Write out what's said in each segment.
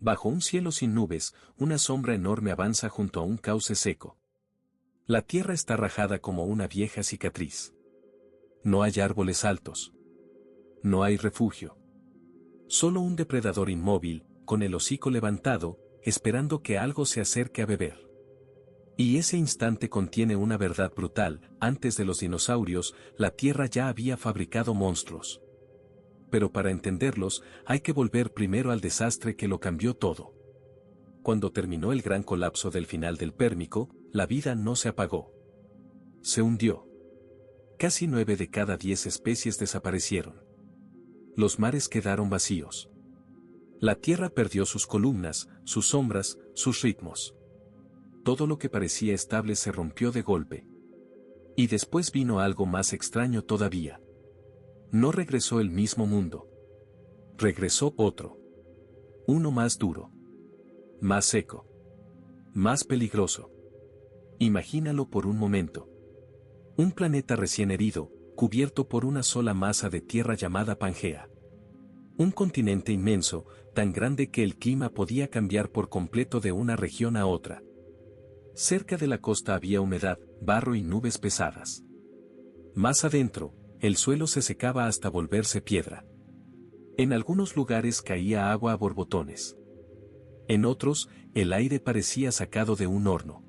Bajo un cielo sin nubes, una sombra enorme avanza junto a un cauce seco. La tierra está rajada como una vieja cicatriz. No hay árboles altos. No hay refugio. Solo un depredador inmóvil, con el hocico levantado, esperando que algo se acerque a beber. Y ese instante contiene una verdad brutal: antes de los dinosaurios, la Tierra ya había fabricado monstruos. Pero para entenderlos, hay que volver primero al desastre que lo cambió todo. Cuando terminó el gran colapso del final del Pérmico, la vida no se apagó. Se hundió. Casi 9 de cada 10 especies desaparecieron. Los mares quedaron vacíos. La Tierra perdió sus columnas, sus sombras, sus ritmos. Todo lo que parecía estable se rompió de golpe. Y después vino algo más extraño todavía. No regresó el mismo mundo. Regresó otro. Uno más duro. Más seco. Más peligroso. Imagínalo por un momento. Un planeta recién herido, cubierto por una sola masa de tierra llamada Pangea. Un continente inmenso, tan grande que el clima podía cambiar por completo de una región a otra. Cerca de la costa había humedad, barro y nubes pesadas. Más adentro, el suelo se secaba hasta volverse piedra. En algunos lugares caía agua a borbotones. En otros, el aire parecía sacado de un horno.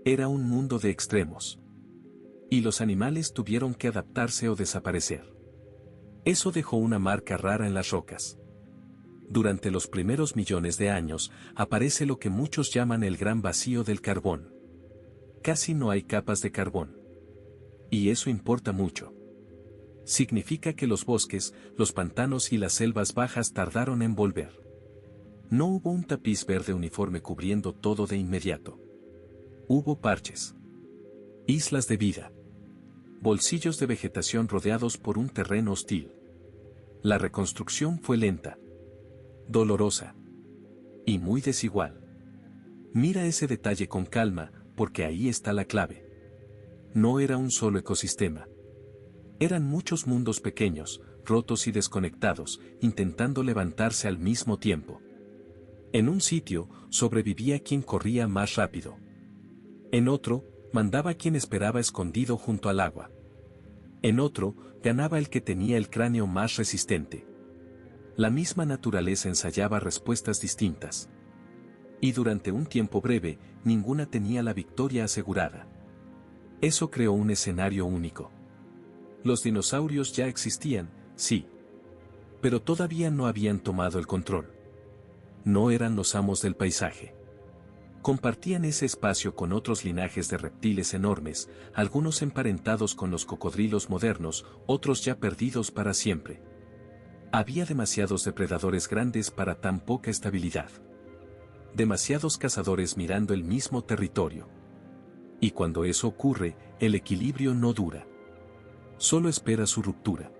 Era un mundo de extremos. Y los animales tuvieron que adaptarse o desaparecer. Eso dejó una marca rara en las rocas. Durante los primeros millones de años, aparece lo que muchos llaman el gran vacío del carbón. Casi no hay capas de carbón. Y eso importa mucho. Significa que los bosques, los pantanos y las selvas bajas tardaron en volver. No hubo un tapiz verde uniforme cubriendo todo de inmediato. Hubo parches. Islas de vida. Bolsillos de vegetación rodeados por un terreno hostil. La reconstrucción fue lenta. Dolorosa. Y muy desigual. Mira ese detalle con calma, porque ahí está la clave. No era un solo ecosistema. Eran muchos mundos pequeños, rotos y desconectados, intentando levantarse al mismo tiempo. En un sitio, sobrevivía quien corría más rápido. En otro, mandaba quien esperaba escondido junto al agua. En otro, ganaba el que tenía el cráneo más resistente. La misma naturaleza ensayaba respuestas distintas. Y durante un tiempo breve, ninguna tenía la victoria asegurada. Eso creó un escenario único. Los dinosaurios ya existían, sí. Pero todavía no habían tomado el control. No eran los amos del paisaje. Compartían ese espacio con otros linajes de reptiles enormes, algunos emparentados con los cocodrilos modernos, otros ya perdidos para siempre. Había demasiados depredadores grandes para tan poca estabilidad. Demasiados cazadores mirando el mismo territorio. Y cuando eso ocurre, el equilibrio no dura. Solo espera su ruptura.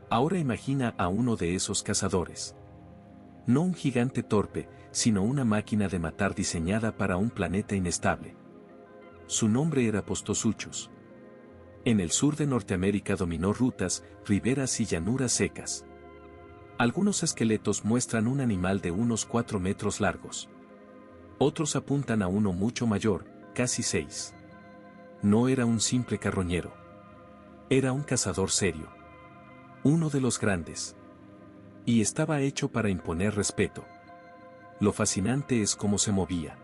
Ahora imagina a uno de esos cazadores. No un gigante torpe, sino una máquina de matar diseñada para un planeta inestable. Su nombre era Postosuchus. En el sur de Norteamérica dominó rutas, riberas y llanuras secas. Algunos esqueletos muestran un animal de unos 4 metros largos. Otros apuntan a uno mucho mayor, casi 6. No era un simple carroñero. Era un cazador serio. Uno de los grandes. Y estaba hecho para imponer respeto. Lo fascinante es cómo se movía.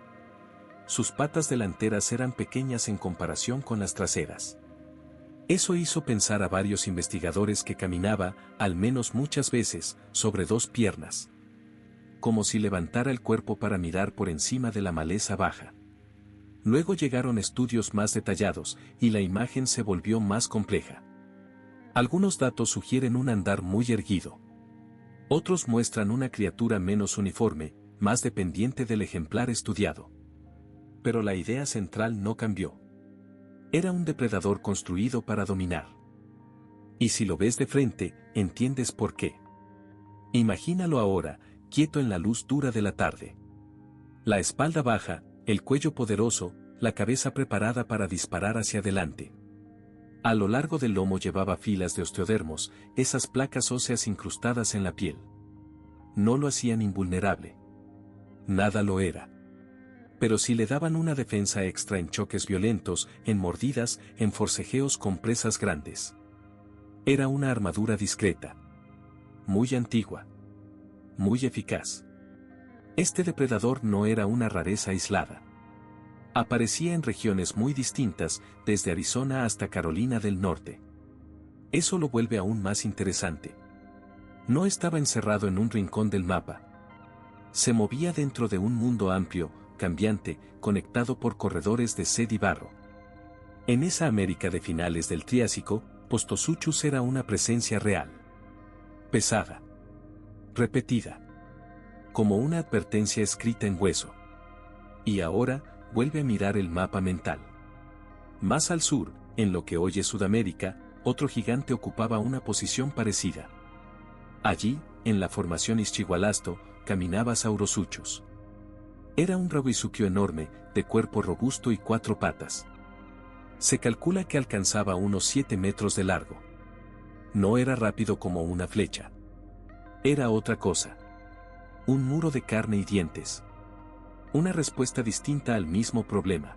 Sus patas delanteras eran pequeñas en comparación con las traseras. Eso hizo pensar a varios investigadores que caminaba, al menos muchas veces, sobre 2 piernas. Como si levantara el cuerpo para mirar por encima de la maleza baja. Luego llegaron estudios más detallados, y la imagen se volvió más compleja. Algunos datos sugieren un andar muy erguido. Otros muestran una criatura menos uniforme, más dependiente del ejemplar estudiado. Pero la idea central no cambió. Era un depredador construido para dominar. Y si lo ves de frente, entiendes por qué. Imagínalo ahora, quieto en la luz dura de la tarde. La espalda baja, el cuello poderoso, la cabeza preparada para disparar hacia adelante. A lo largo del lomo llevaba filas de osteodermos, esas placas óseas incrustadas en la piel. No lo hacían invulnerable. Nada lo era. Pero si le daban una defensa extra en choques violentos, en mordidas, en forcejeos con presas grandes. Era una armadura discreta. Muy antigua. Muy eficaz. Este depredador no era una rareza aislada. Aparecía en regiones muy distintas, desde Arizona hasta Carolina del Norte. Eso lo vuelve aún más interesante. No estaba encerrado en un rincón del mapa. Se movía dentro de un mundo amplio, cambiante, conectado por corredores de sed y barro. En esa América de finales del Triásico, Postosuchus era una presencia real. Pesada. Repetida. Como una advertencia escrita en hueso. Y ahora, vuelve a mirar el mapa mental. Más al sur, en lo que hoy es Sudamérica, otro gigante ocupaba una posición parecida. Allí, en la formación Ischigualasto, caminaba Saurosuchus. Era un rabuisuquio enorme, de cuerpo robusto y 4 patas. Se calcula que alcanzaba unos 7 metros de largo. No era rápido como una flecha. Era otra cosa. Un muro de carne y dientes. Una respuesta distinta al mismo problema.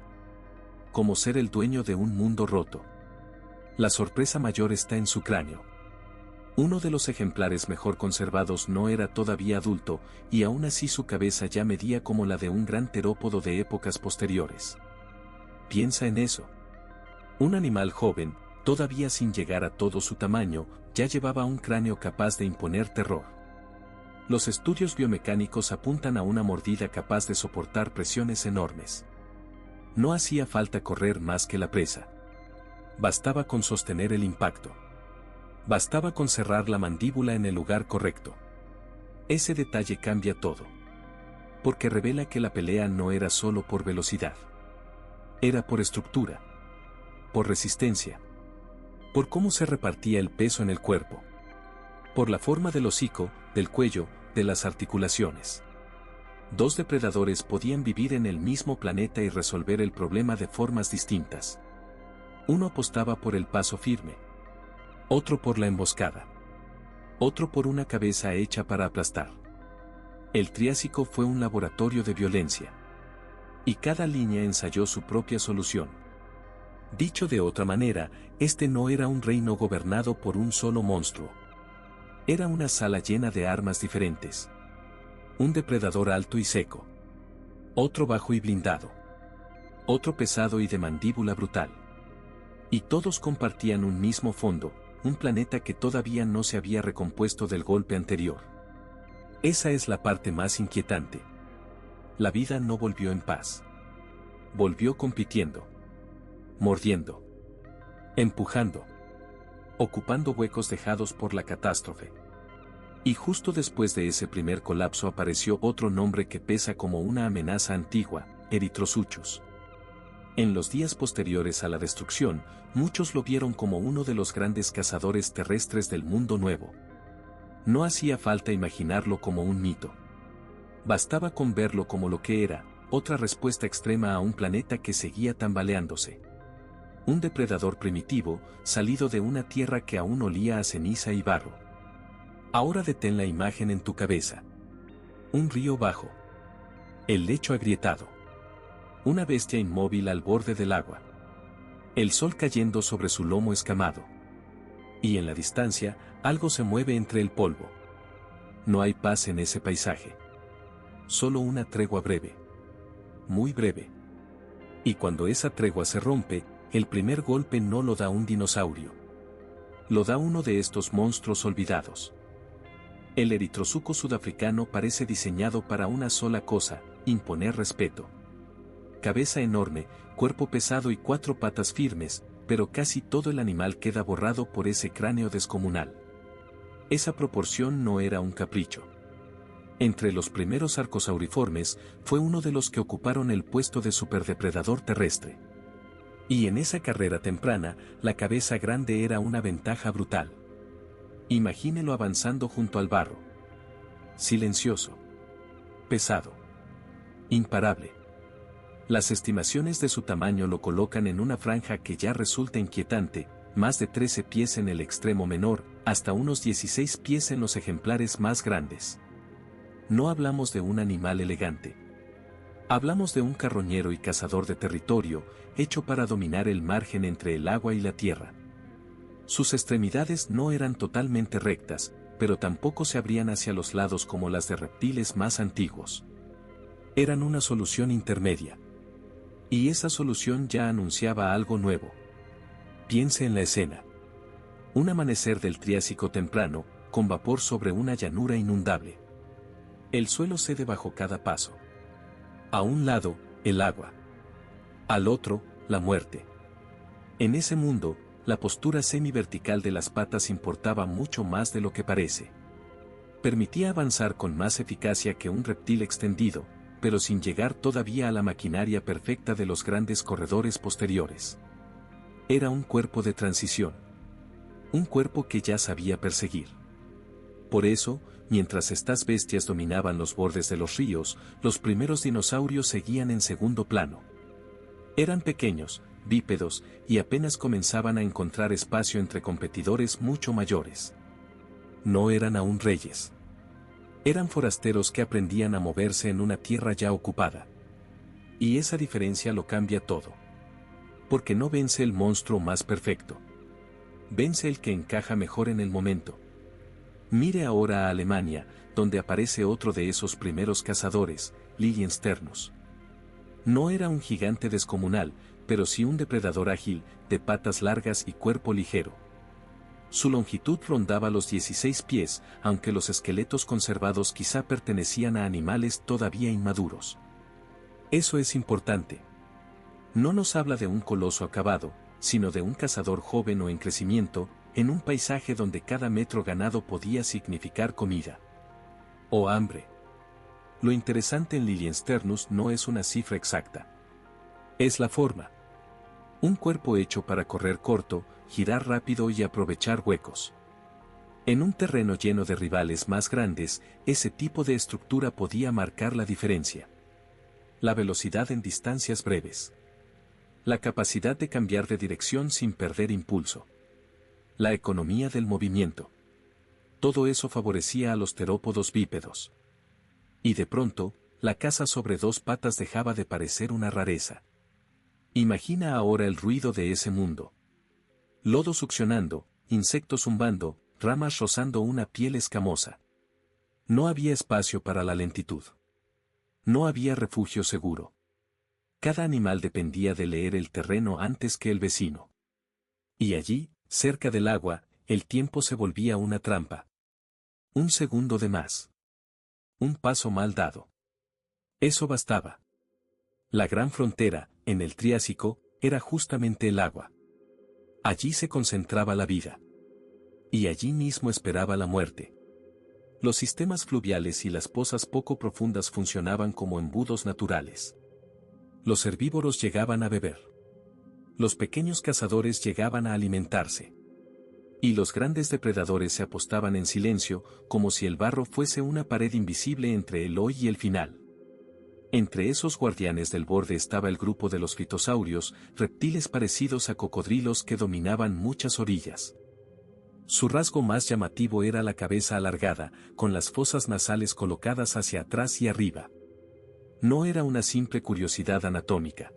Como ser el dueño de un mundo roto. La sorpresa mayor está en su cráneo. Uno de los ejemplares mejor conservados no era todavía adulto, y aún así su cabeza ya medía como la de un gran terópodo de épocas posteriores. Piensa en eso. Un animal joven, todavía sin llegar a todo su tamaño, ya llevaba un cráneo capaz de imponer terror. Los estudios biomecánicos apuntan a una mordida capaz de soportar presiones enormes. No hacía falta correr más que la presa. Bastaba con sostener el impacto. Bastaba con cerrar la mandíbula en el lugar correcto. Ese detalle cambia todo. Porque revela que la pelea no era solo por velocidad. Era por estructura. Por resistencia. Por cómo se repartía el peso en el cuerpo. Por la forma del hocico, del cuello, de las articulaciones. Dos depredadores podían vivir en el mismo planeta y resolver el problema de formas distintas. Uno apostaba por el paso firme. Otro por la emboscada. Otro por una cabeza hecha para aplastar. El Triásico fue un laboratorio de violencia. Y cada línea ensayó su propia solución. Dicho de otra manera, este no era un reino gobernado por un solo monstruo. Era una sala llena de armas diferentes. Un depredador alto y seco. Otro bajo y blindado. Otro pesado y de mandíbula brutal. Y todos compartían un mismo fondo, un planeta que todavía no se había recompuesto del golpe anterior. Esa es la parte más inquietante. La vida no volvió en paz. Volvió compitiendo. Mordiendo. Empujando. Ocupando huecos dejados por la catástrofe. Y justo después de ese primer colapso apareció otro nombre que pesa como una amenaza antigua, Erythrosuchus. En los días posteriores a la destrucción, muchos lo vieron como uno de los grandes cazadores terrestres del mundo nuevo. No hacía falta imaginarlo como un mito. Bastaba con verlo como lo que era, otra respuesta extrema a un planeta que seguía tambaleándose. Un depredador primitivo, salido de una tierra que aún olía a ceniza y barro. Ahora detén la imagen en tu cabeza. Un río bajo. El lecho agrietado. Una bestia inmóvil al borde del agua. El sol cayendo sobre su lomo escamado. Y en la distancia, algo se mueve entre el polvo. No hay paz en ese paisaje. Solo una tregua breve. Muy breve. Y cuando esa tregua se rompe, el primer golpe no lo da un dinosaurio. Lo da uno de estos monstruos olvidados. El eritrosuco sudafricano parece diseñado para una sola cosa, imponer respeto. Cabeza enorme, cuerpo pesado y 4 patas firmes, pero casi todo el animal queda borrado por ese cráneo descomunal. Esa proporción no era un capricho. Entre los primeros arcosauriformes, fue uno de los que ocuparon el puesto de superdepredador terrestre. Y en esa carrera temprana, la cabeza grande era una ventaja brutal. Imagínelo avanzando junto al barro. Silencioso. Pesado. Imparable. Las estimaciones de su tamaño lo colocan en una franja que ya resulta inquietante, más de 13 pies en el extremo menor, hasta unos 16 pies en los ejemplares más grandes. No hablamos de un animal elegante. Hablamos de un carroñero y cazador de territorio, hecho para dominar el margen entre el agua y la tierra. Sus extremidades no eran totalmente rectas, pero tampoco se abrían hacia los lados como las de reptiles más antiguos. Eran una solución intermedia. Y esa solución ya anunciaba algo nuevo. Piense en la escena. Un amanecer del Triásico temprano, con vapor sobre una llanura inundable. El suelo cede bajo cada paso. A un lado, el agua. Al otro, la muerte. En ese mundo, la postura semi-vertical de las patas importaba mucho más de lo que parece. Permitía avanzar con más eficacia que un reptil extendido, pero sin llegar todavía a la maquinaria perfecta de los grandes corredores posteriores. Era un cuerpo de transición. Un cuerpo que ya sabía perseguir. Por eso, mientras estas bestias dominaban los bordes de los ríos, los primeros dinosaurios seguían en segundo plano. Eran pequeños, bípedos, y apenas comenzaban a encontrar espacio entre competidores mucho mayores. No eran aún reyes. Eran forasteros que aprendían a moverse en una tierra ya ocupada. Y esa diferencia lo cambia todo. Porque no vence el monstruo más perfecto. Vence el que encaja mejor en el momento. Mire ahora a Alemania, donde aparece otro de esos primeros cazadores, Liliensternus. No era un gigante descomunal, pero sí un depredador ágil, de patas largas y cuerpo ligero. Su longitud rondaba los 16 pies, aunque los esqueletos conservados quizá pertenecían a animales todavía inmaduros. Eso es importante. No nos habla de un coloso acabado, sino de un cazador joven o en crecimiento, en un paisaje donde cada metro ganado podía significar comida. O hambre. Lo interesante en Liliensternus no es una cifra exacta. Es la forma. Un cuerpo hecho para correr corto, girar rápido y aprovechar huecos. En un terreno lleno de rivales más grandes, ese tipo de estructura podía marcar la diferencia. La velocidad en distancias breves. La capacidad de cambiar de dirección sin perder impulso. La economía del movimiento. Todo eso favorecía a los terópodos bípedos. Y de pronto, la caza sobre dos patas dejaba de parecer una rareza. Imagina ahora el ruido de ese mundo. Lodo succionando, insectos zumbando, ramas rozando una piel escamosa. No había espacio para la lentitud. No había refugio seguro. Cada animal dependía de leer el terreno antes que el vecino. Y allí, cerca del agua, el tiempo se volvía una trampa. Un segundo de más. Un paso mal dado. Eso bastaba. La gran frontera, en el Triásico, era justamente el agua. Allí se concentraba la vida. Y allí mismo esperaba la muerte. Los sistemas fluviales y las pozas poco profundas funcionaban como embudos naturales. Los herbívoros llegaban a beber. Los pequeños cazadores llegaban a alimentarse. Y los grandes depredadores se apostaban en silencio, como si el barro fuese una pared invisible entre el hoy y el final. Entre esos guardianes del borde estaba el grupo de los fitosaurios, reptiles parecidos a cocodrilos que dominaban muchas orillas. Su rasgo más llamativo era la cabeza alargada, con las fosas nasales colocadas hacia atrás y arriba. No era una simple curiosidad anatómica.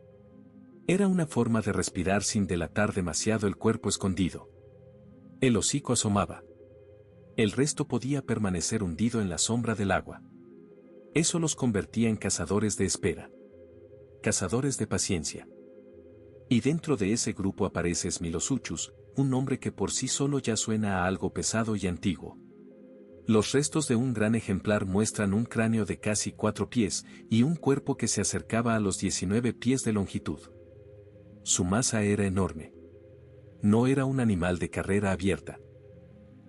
Era una forma de respirar sin delatar demasiado el cuerpo escondido. El hocico asomaba. El resto podía permanecer hundido en la sombra del agua. Eso los convertía en cazadores de espera. Cazadores de paciencia. Y dentro de ese grupo aparece Smilosuchus, un nombre que por sí solo ya suena a algo pesado y antiguo. Los restos de un gran ejemplar muestran un cráneo de casi 4 pies y un cuerpo que se acercaba a los 19 pies de longitud. Su masa era enorme. No era un animal de carrera abierta.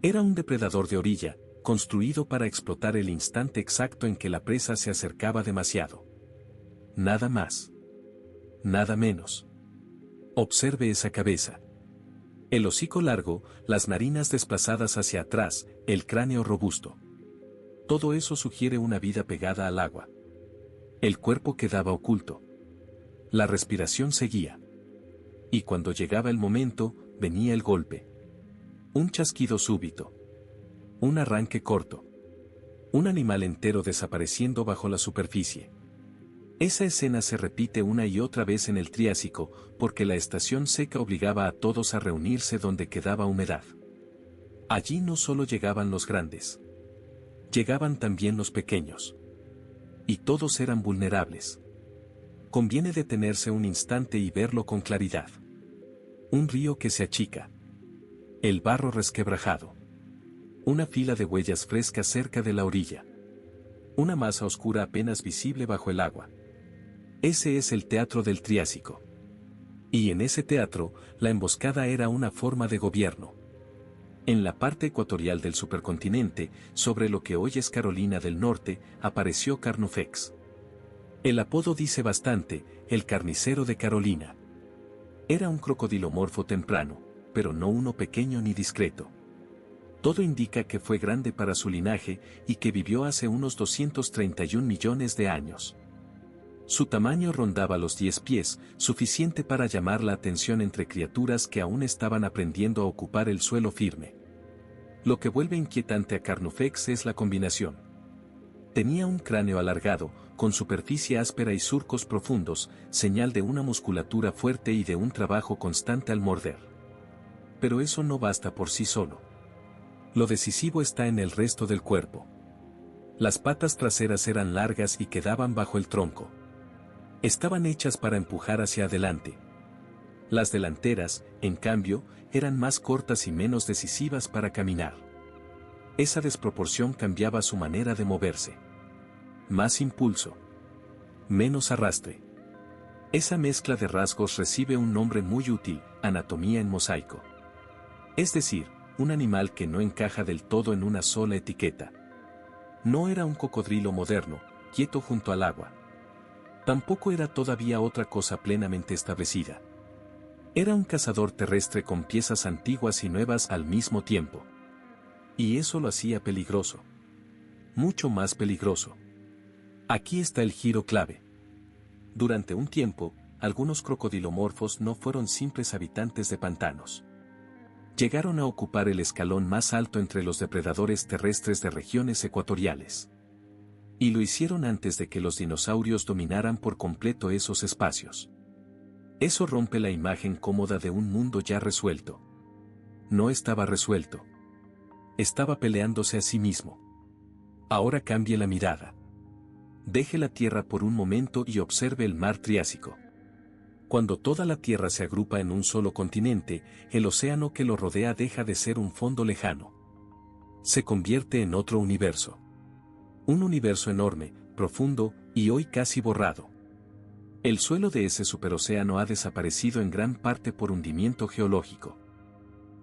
Era un depredador de orilla, construido para explotar el instante exacto en que la presa se acercaba demasiado. Nada más. Nada menos. Observe esa cabeza. El hocico largo, las narinas desplazadas hacia atrás, el cráneo robusto. Todo eso sugiere una vida pegada al agua. El cuerpo quedaba oculto. La respiración seguía. Y cuando llegaba el momento, venía el golpe. Un chasquido súbito. Un arranque corto. Un animal entero desapareciendo bajo la superficie. Esa escena se repite una y otra vez en el Triásico, porque la estación seca obligaba a todos a reunirse donde quedaba humedad. Allí no solo llegaban los grandes. Llegaban también los pequeños. Y todos eran vulnerables. Conviene detenerse un instante y verlo con claridad. Un río que se achica. El barro resquebrajado. Una fila de huellas frescas cerca de la orilla. Una masa oscura apenas visible bajo el agua. Ese es el teatro del Triásico. Y en ese teatro, la emboscada era una forma de gobierno. En la parte ecuatorial del supercontinente, sobre lo que hoy es Carolina del Norte, apareció Carnufex. El apodo dice bastante, el carnicero de Carolina. Era un crocodilomorfo temprano, pero no uno pequeño ni discreto. Todo indica que fue grande para su linaje y que vivió hace unos 231 millones de años. Su tamaño rondaba los 10 pies, suficiente para llamar la atención entre criaturas que aún estaban aprendiendo a ocupar el suelo firme. Lo que vuelve inquietante a Carnufex es la combinación. Tenía un cráneo alargado, con superficie áspera y surcos profundos, señal de una musculatura fuerte y de un trabajo constante al morder. Pero eso no basta por sí solo. Lo decisivo está en el resto del cuerpo. Las patas traseras eran largas y quedaban bajo el tronco. Estaban hechas para empujar hacia adelante. Las delanteras, en cambio, eran más cortas y menos decisivas para caminar. Esa desproporción cambiaba su manera de moverse. Más impulso. Menos arrastre. Esa mezcla de rasgos recibe un nombre muy útil, anatomía en mosaico. Es decir, un animal que no encaja del todo en una sola etiqueta. No era un cocodrilo moderno, quieto junto al agua. Tampoco era todavía otra cosa plenamente establecida. Era un cazador terrestre con piezas antiguas y nuevas al mismo tiempo. Y eso lo hacía peligroso. Mucho más peligroso. Aquí está el giro clave. Durante un tiempo, algunos crocodilomorfos no fueron simples habitantes de pantanos. Llegaron a ocupar el escalón más alto entre los depredadores terrestres de regiones ecuatoriales. Y lo hicieron antes de que los dinosaurios dominaran por completo esos espacios. Eso rompe la imagen cómoda de un mundo ya resuelto. No estaba resuelto. Estaba peleándose a sí mismo. Ahora cambie la mirada. Deje la Tierra por un momento y observe el mar Triásico. Cuando toda la Tierra se agrupa en un solo continente, el océano que lo rodea deja de ser un fondo lejano. Se convierte en otro universo. Un universo enorme, profundo, y hoy casi borrado. El suelo de ese superocéano ha desaparecido en gran parte por hundimiento geológico.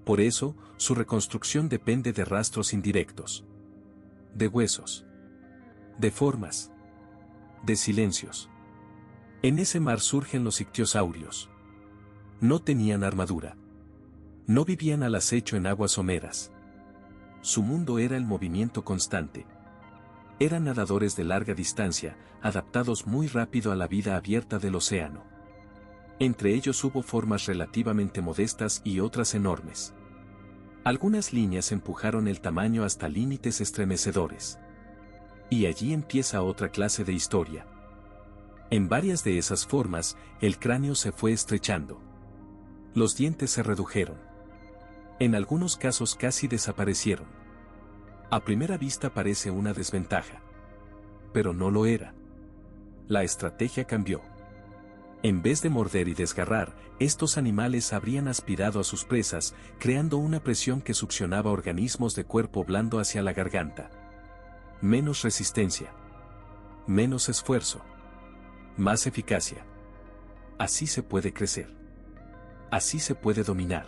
Por eso, su reconstrucción depende de rastros indirectos. De huesos. De formas. De silencios. En ese mar surgen los ictiosaurios. No tenían armadura. No vivían al acecho en aguas someras. Su mundo era el movimiento constante. Eran nadadores de larga distancia, adaptados muy rápido a la vida abierta del océano. Entre ellos hubo formas relativamente modestas y otras enormes. Algunas líneas empujaron el tamaño hasta límites estremecedores. Y allí empieza otra clase de historia. En varias de esas formas, el cráneo se fue estrechando. Los dientes se redujeron. En algunos casos casi desaparecieron. A primera vista parece una desventaja. Pero no lo era. La estrategia cambió. En vez de morder y desgarrar, estos animales habrían aspirado a sus presas, creando una presión que succionaba organismos de cuerpo blando hacia la garganta. Menos resistencia. Menos esfuerzo. Más eficacia. Así se puede crecer. Así se puede dominar.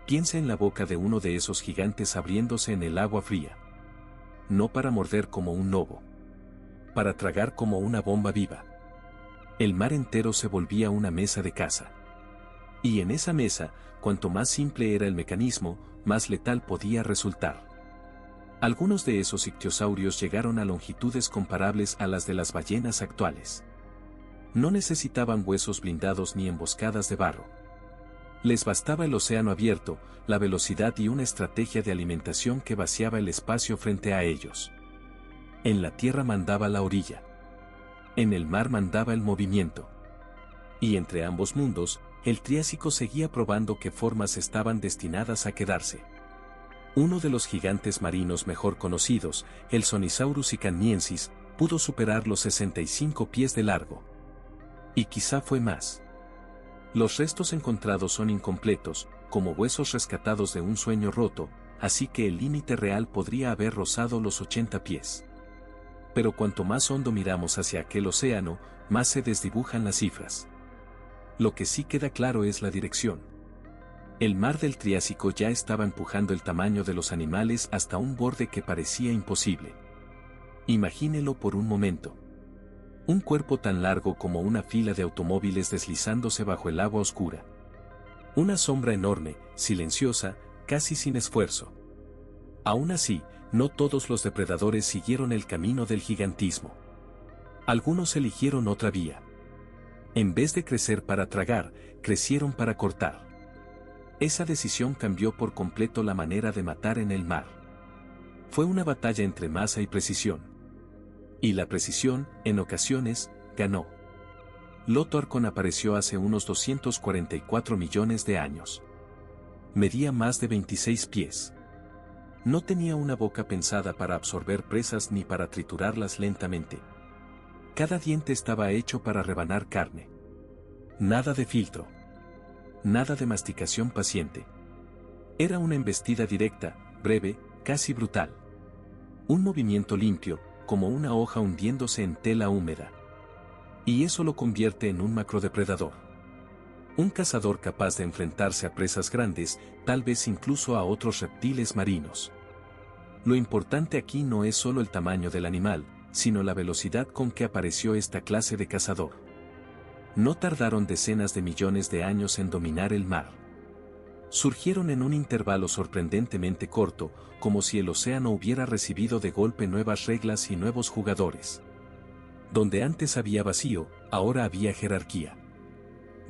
Piensa en la boca de uno de esos gigantes abriéndose en el agua fría. No para morder como un lobo. Para tragar como una bomba viva. El mar entero se volvía una mesa de caza. Y en esa mesa, cuanto más simple era el mecanismo, más letal podía resultar. Algunos de esos ictiosaurios llegaron a longitudes comparables a las de las ballenas actuales. No necesitaban huesos blindados ni emboscadas de barro. Les bastaba el océano abierto, la velocidad y una estrategia de alimentación que vaciaba el espacio frente a ellos. En la tierra mandaba la orilla. En el mar mandaba el movimiento. Y entre ambos mundos, el Triásico seguía probando qué formas estaban destinadas a quedarse. Uno de los gigantes marinos mejor conocidos, el Sonisaurus icaniensis, pudo superar los 65 pies de largo. Y quizá fue más. Los restos encontrados son incompletos, como huesos rescatados de un sueño roto, así que el límite real podría haber rozado los 80 pies. Pero cuanto más hondo miramos hacia aquel océano, más se desdibujan las cifras. Lo que sí queda claro es la dirección. El mar del Triásico ya estaba empujando el tamaño de los animales hasta un borde que parecía imposible. Imagínelo por un momento. Un cuerpo tan largo como una fila de automóviles deslizándose bajo el agua oscura. Una sombra enorme, silenciosa, casi sin esfuerzo. Aún así, no todos los depredadores siguieron el camino del gigantismo. Algunos eligieron otra vía. En vez de crecer para tragar, crecieron para cortar. Esa decisión cambió por completo la manera de matar en el mar. Fue una batalla entre masa y precisión. Y la precisión, en ocasiones, ganó. Loto Arcón apareció hace unos 244 millones de años. Medía más de 26 pies. No tenía una boca pensada para absorber presas ni para triturarlas lentamente. Cada diente estaba hecho para rebanar carne. Nada de filtro. Nada de masticación paciente. Era una embestida directa, breve, casi brutal. Un movimiento limpio, como una hoja hundiéndose en tela húmeda. Y eso lo convierte en un macrodepredador. Un cazador capaz de enfrentarse a presas grandes, tal vez incluso a otros reptiles marinos. Lo importante aquí no es solo el tamaño del animal, sino la velocidad con que apareció esta clase de cazador. No tardaron decenas de millones de años en dominar el mar. Surgieron en un intervalo sorprendentemente corto, como si el océano hubiera recibido de golpe nuevas reglas y nuevos jugadores. Donde antes había vacío, ahora había jerarquía.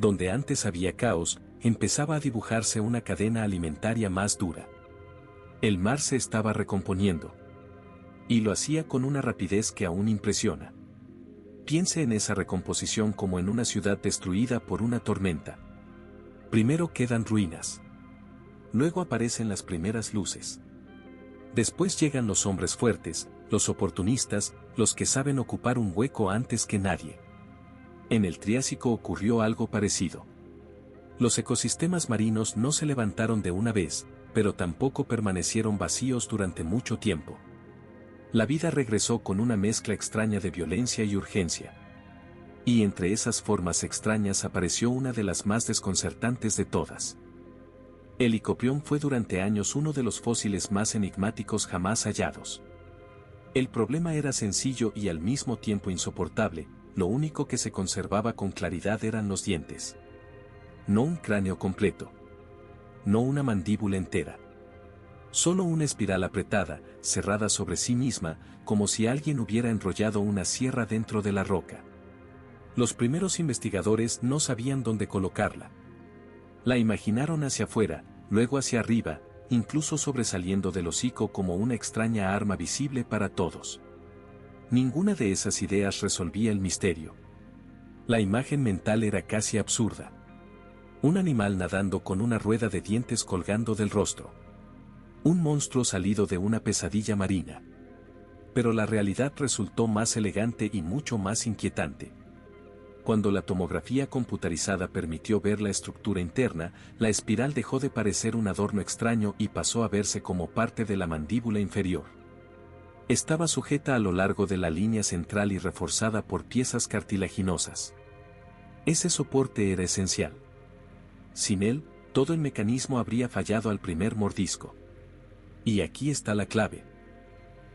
Donde antes había caos, empezaba a dibujarse una cadena alimentaria más dura. El mar se estaba recomponiendo. Y lo hacía con una rapidez que aún impresiona. Piense en esa recomposición como en una ciudad destruida por una tormenta. Primero quedan ruinas. Luego aparecen las primeras luces. Después llegan los hombres fuertes, los oportunistas, los que saben ocupar un hueco antes que nadie. En el Triásico ocurrió algo parecido. Los ecosistemas marinos no se levantaron de una vez, pero tampoco permanecieron vacíos durante mucho tiempo. La vida regresó con una mezcla extraña de violencia y urgencia. Y entre esas formas extrañas apareció una de las más desconcertantes de todas. El Licoprión fue durante años uno de los fósiles más enigmáticos jamás hallados. El problema era sencillo y al mismo tiempo insoportable, lo único que se conservaba con claridad eran los dientes. No un cráneo completo. No una mandíbula entera. Solo una espiral apretada, cerrada sobre sí misma, como si alguien hubiera enrollado una sierra dentro de la roca. Los primeros investigadores no sabían dónde colocarla. La imaginaron hacia afuera, luego hacia arriba, incluso sobresaliendo del hocico como una extraña arma visible para todos. Ninguna de esas ideas resolvía el misterio. La imagen mental era casi absurda. Un animal nadando con una rueda de dientes colgando del rostro. Un monstruo salido de una pesadilla marina. Pero la realidad resultó más elegante y mucho más inquietante. Cuando la tomografía computarizada permitió ver la estructura interna, la espiral dejó de parecer un adorno extraño y pasó a verse como parte de la mandíbula inferior. Estaba sujeta a lo largo de la línea central y reforzada por piezas cartilaginosas. Ese soporte era esencial. Sin él, todo el mecanismo habría fallado al primer mordisco. Y aquí está la clave.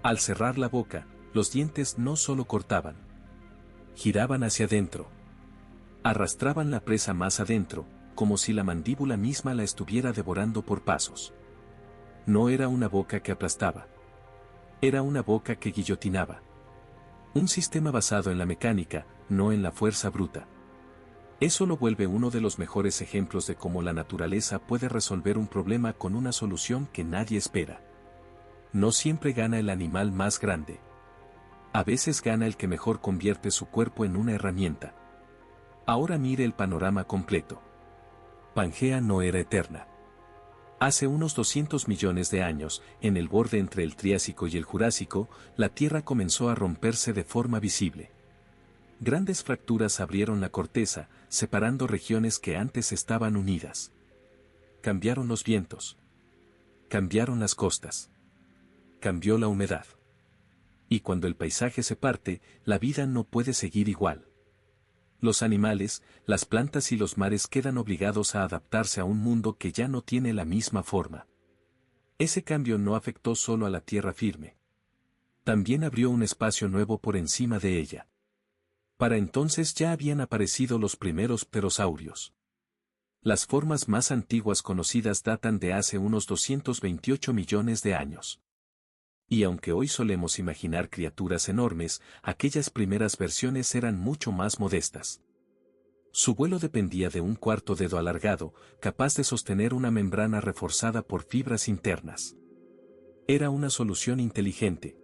Al cerrar la boca, los dientes no solo cortaban. Giraban hacia adentro. Arrastraban la presa más adentro, como si la mandíbula misma la estuviera devorando por pasos. No era una boca que aplastaba. Era una boca que guillotinaba. Un sistema basado en la mecánica, no en la fuerza bruta. Eso lo vuelve uno de los mejores ejemplos de cómo la naturaleza puede resolver un problema con una solución que nadie espera. No siempre gana el animal más grande. A veces gana el que mejor convierte su cuerpo en una herramienta. Ahora mire el panorama completo. Pangea no era eterna. Hace unos 200 millones de años, en el borde entre el Triásico y el Jurásico, la Tierra comenzó a romperse de forma visible. Grandes fracturas abrieron la corteza, separando regiones que antes estaban unidas. Cambiaron los vientos. Cambiaron las costas. Cambió la humedad. Y cuando el paisaje se parte, la vida no puede seguir igual. Los animales, las plantas y los mares quedan obligados a adaptarse a un mundo que ya no tiene la misma forma. Ese cambio no afectó solo a la tierra firme. También abrió un espacio nuevo por encima de ella. Para entonces ya habían aparecido los primeros pterosaurios. Las formas más antiguas conocidas datan de hace unos 228 millones de años. Y aunque hoy solemos imaginar criaturas enormes, aquellas primeras versiones eran mucho más modestas. Su vuelo dependía de un cuarto dedo alargado, capaz de sostener una membrana reforzada por fibras internas. Era una solución inteligente,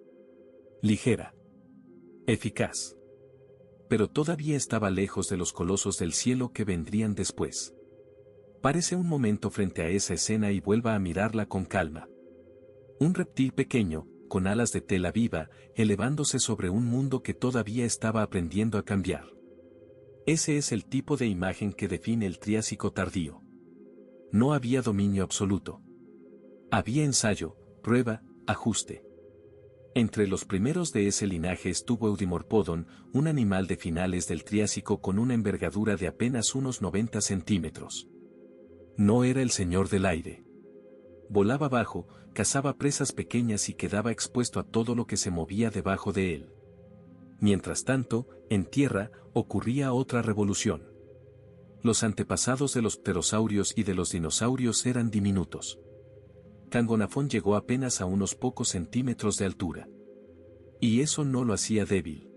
ligera, eficaz. Pero todavía estaba lejos de los colosos del cielo que vendrían después. Párese un momento frente a esa escena y vuelva a mirarla con calma. Un reptil pequeño, con alas de tela viva, elevándose sobre un mundo que todavía estaba aprendiendo a cambiar. Ese es el tipo de imagen que define el Triásico tardío. No había dominio absoluto. Había ensayo, prueba, ajuste. Entre los primeros de ese linaje estuvo Eudimorphodon, un animal de finales del Triásico con una envergadura de apenas unos 90 centímetros. No era el señor del aire. Volaba bajo, cazaba presas pequeñas y quedaba expuesto a todo lo que se movía debajo de él. Mientras tanto, en tierra, ocurría otra revolución. Los antepasados de los pterosaurios y de los dinosaurios eran diminutos. Cangonafón llegó apenas a unos pocos centímetros de altura. Y eso no lo hacía débil.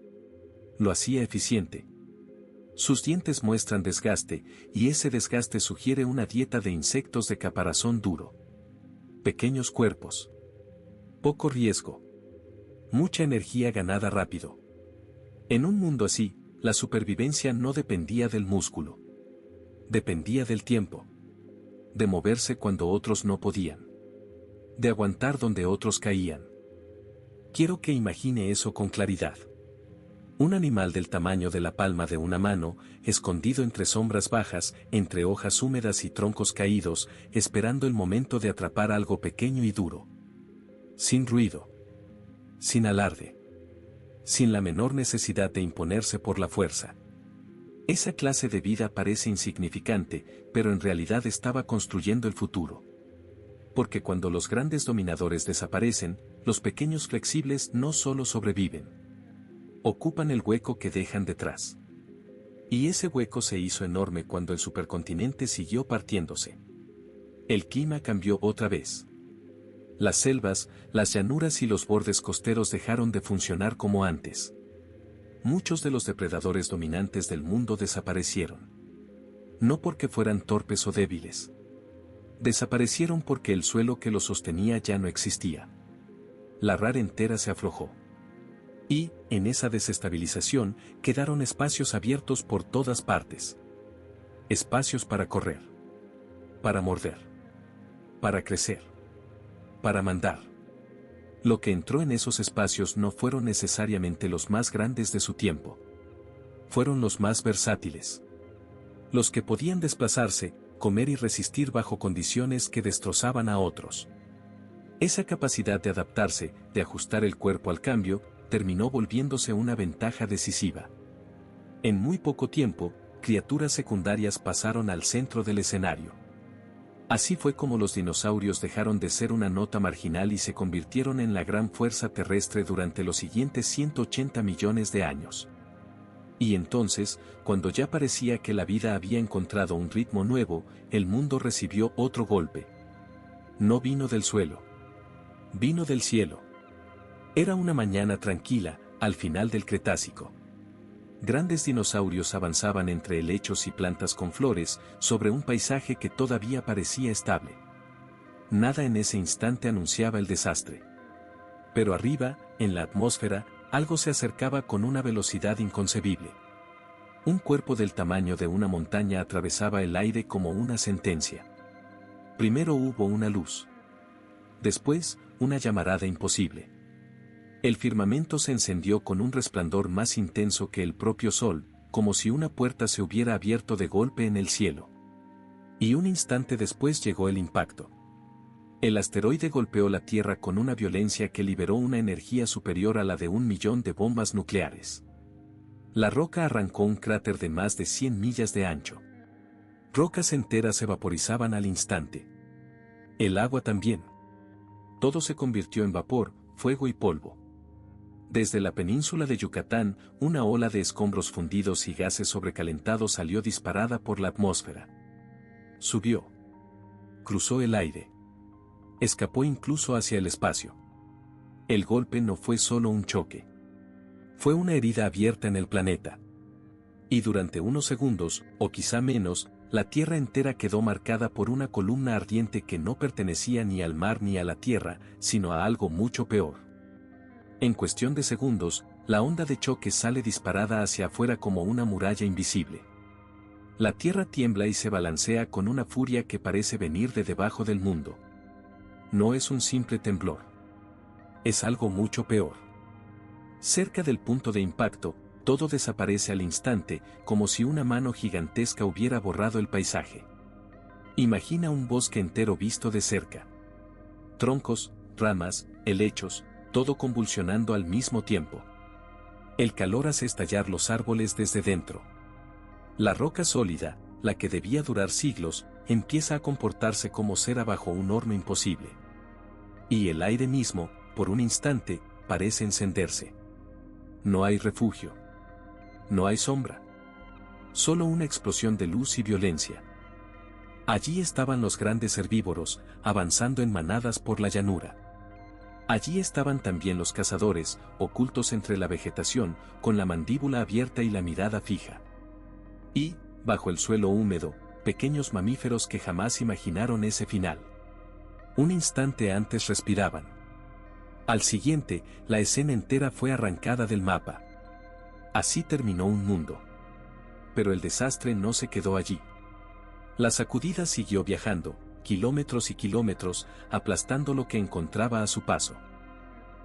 Lo hacía eficiente. Sus dientes muestran desgaste, y ese desgaste sugiere una dieta de insectos de caparazón duro. Pequeños cuerpos. Poco riesgo. Mucha energía ganada rápido. En un mundo así, la supervivencia no dependía del músculo. Dependía del tiempo. De moverse cuando otros no podían. De aguantar donde otros caían. Quiero que imagine eso con claridad. Un animal del tamaño de la palma de una mano, escondido entre sombras bajas, entre hojas húmedas y troncos caídos, esperando el momento de atrapar algo pequeño y duro. Sin ruido. Sin alarde. Sin la menor necesidad de imponerse por la fuerza. Esa clase de vida parece insignificante, pero en realidad estaba construyendo el futuro. Porque cuando los grandes dominadores desaparecen, los pequeños flexibles no solo sobreviven. Ocupan el hueco que dejan detrás. Y ese hueco se hizo enorme cuando el supercontinente siguió partiéndose. El clima cambió otra vez. Las selvas, las llanuras y los bordes costeros dejaron de funcionar como antes. Muchos de los depredadores dominantes del mundo desaparecieron. No porque fueran torpes o débiles. Desaparecieron porque el suelo que los sostenía ya no existía. La rara entera se aflojó. Y, en esa desestabilización, quedaron espacios abiertos por todas partes. Espacios para correr. Para morder. Para crecer. Para mandar. Lo que entró en esos espacios no fueron necesariamente los más grandes de su tiempo. Fueron los más versátiles. Los que podían desplazarse, comer y resistir bajo condiciones que destrozaban a otros. Esa capacidad de adaptarse, de ajustar el cuerpo al cambio, terminó volviéndose una ventaja decisiva. En muy poco tiempo, criaturas secundarias pasaron al centro del escenario. Así fue como los dinosaurios dejaron de ser una nota marginal y se convirtieron en la gran fuerza terrestre durante los siguientes 180 millones de años. Y entonces, cuando ya parecía que la vida había encontrado un ritmo nuevo, el mundo recibió otro golpe. No vino del suelo. Vino del cielo. Era una mañana tranquila, al final del Cretácico. Grandes dinosaurios avanzaban entre helechos y plantas con flores, sobre un paisaje que todavía parecía estable. Nada en ese instante anunciaba el desastre. Pero arriba, en la atmósfera, Algo se acercaba con una velocidad inconcebible. Un cuerpo del tamaño de una montaña atravesaba el aire como una sentencia. Primero hubo una luz. Después, una llamarada imposible. El firmamento se encendió con un resplandor más intenso que el propio sol, como si una puerta se hubiera abierto de golpe en el cielo. Y un instante después llegó el impacto. El asteroide golpeó la Tierra con una violencia que liberó una energía superior a la de 1.000.000 de bombas nucleares. La roca arrancó un cráter de más de 100 millas de ancho. Rocas enteras se vaporizaban al instante. El agua también. Todo se convirtió en vapor, fuego y polvo. Desde la península de Yucatán, una ola de escombros fundidos y gases sobrecalentados salió disparada por la atmósfera. Subió. Cruzó el aire. Escapó incluso hacia el espacio. El golpe no fue solo un choque. Fue una herida abierta en el planeta. Y durante unos segundos, o quizá menos, la Tierra entera quedó marcada por una columna ardiente que no pertenecía ni al mar ni a la Tierra, sino a algo mucho peor. En cuestión de segundos, la onda de choque sale disparada hacia afuera como una muralla invisible. La Tierra tiembla y se balancea con una furia que parece venir de debajo del mundo. No es un simple temblor. Es algo mucho peor. Cerca del punto de impacto, todo desaparece al instante, como si una mano gigantesca hubiera borrado el paisaje. Imagina un bosque entero visto de cerca. Troncos, ramas, helechos, todo convulsionando al mismo tiempo. El calor hace estallar los árboles desde dentro. La roca sólida, la que debía durar siglos, empieza a comportarse como cera bajo un horno imposible. Y el aire mismo, por un instante, parece encenderse. No hay refugio. No hay sombra. Solo una explosión de luz y violencia. Allí estaban los grandes herbívoros, avanzando en manadas por la llanura. Allí estaban también los cazadores, ocultos entre la vegetación, con la mandíbula abierta y la mirada fija. Y, bajo el suelo húmedo, pequeños mamíferos que jamás imaginaron ese final. Un instante antes respiraban. Al siguiente, la escena entera fue arrancada del mapa. Así terminó un mundo. Pero el desastre no se quedó allí. La sacudida siguió viajando, kilómetros y kilómetros, aplastando lo que encontraba a su paso.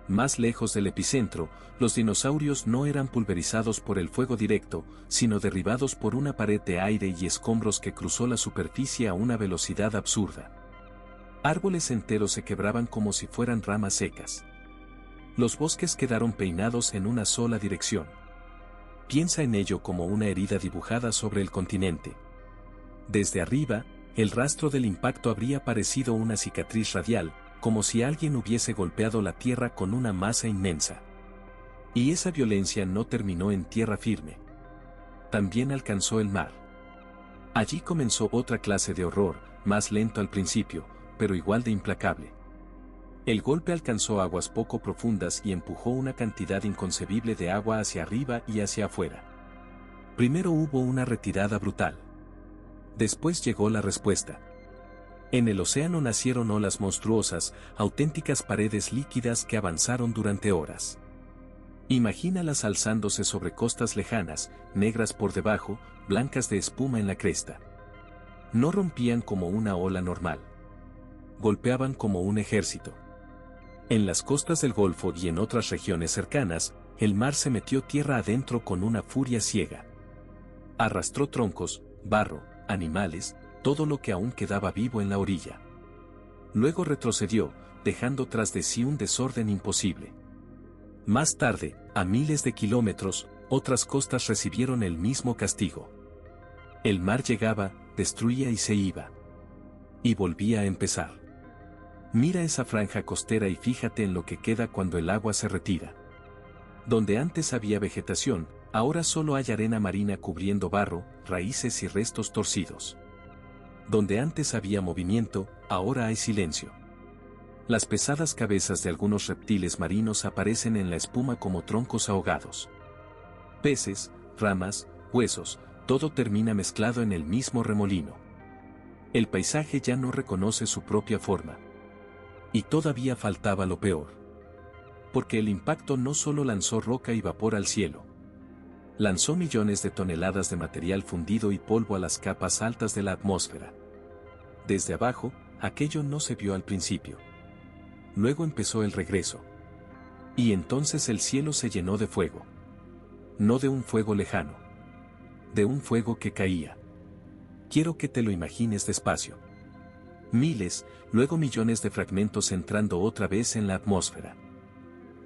Más lejos del epicentro, los dinosaurios no eran pulverizados por el fuego directo, sino derribados por una pared de aire y escombros que cruzó la superficie a una velocidad absurda. Árboles enteros se quebraban como si fueran ramas secas. Los bosques quedaron peinados en una sola dirección. Piensa en ello como una herida dibujada sobre el continente. Desde arriba, el rastro del impacto habría parecido una cicatriz radial, como si alguien hubiese golpeado la tierra con una masa inmensa. Y esa violencia no terminó en tierra firme. También alcanzó el mar. Allí comenzó otra clase de horror, más lento al principio, pero igual de implacable. El golpe alcanzó aguas poco profundas y empujó una cantidad inconcebible de agua hacia arriba y hacia afuera. Primero hubo una retirada brutal. Después llegó la respuesta. En el océano nacieron olas monstruosas, auténticas paredes líquidas que avanzaron durante horas. Imagínalas alzándose sobre costas lejanas, negras por debajo, blancas de espuma en la cresta. No rompían como una ola normal. Golpeaban como un ejército. En las costas del Golfo y en otras regiones cercanas, el mar se metió tierra adentro con una furia ciega. Arrastró troncos, barro, animales, todo lo que aún quedaba vivo en la orilla. Luego retrocedió, dejando tras de sí un desorden imposible. Más tarde, a miles de kilómetros, otras costas recibieron el mismo castigo. El mar llegaba, destruía y se iba. Y volvía a empezar. Mira esa franja costera y fíjate en lo que queda cuando el agua se retira. Donde antes había vegetación, ahora solo hay arena marina cubriendo barro, raíces y restos torcidos. Donde antes había movimiento, ahora hay silencio. Las pesadas cabezas de algunos reptiles marinos aparecen en la espuma como troncos ahogados. Peces, ramas, huesos, todo termina mezclado en el mismo remolino. El paisaje ya no reconoce su propia forma. Y todavía faltaba lo peor. Porque el impacto no solo lanzó roca y vapor al cielo. Lanzó millones de toneladas de material fundido y polvo a las capas altas de la atmósfera. Desde abajo, aquello no se vio al principio. Luego empezó el regreso. Y entonces el cielo se llenó de fuego. No de un fuego lejano. De un fuego que caía. Quiero que te lo imagines despacio. Miles, luego millones de fragmentos entrando otra vez en la atmósfera.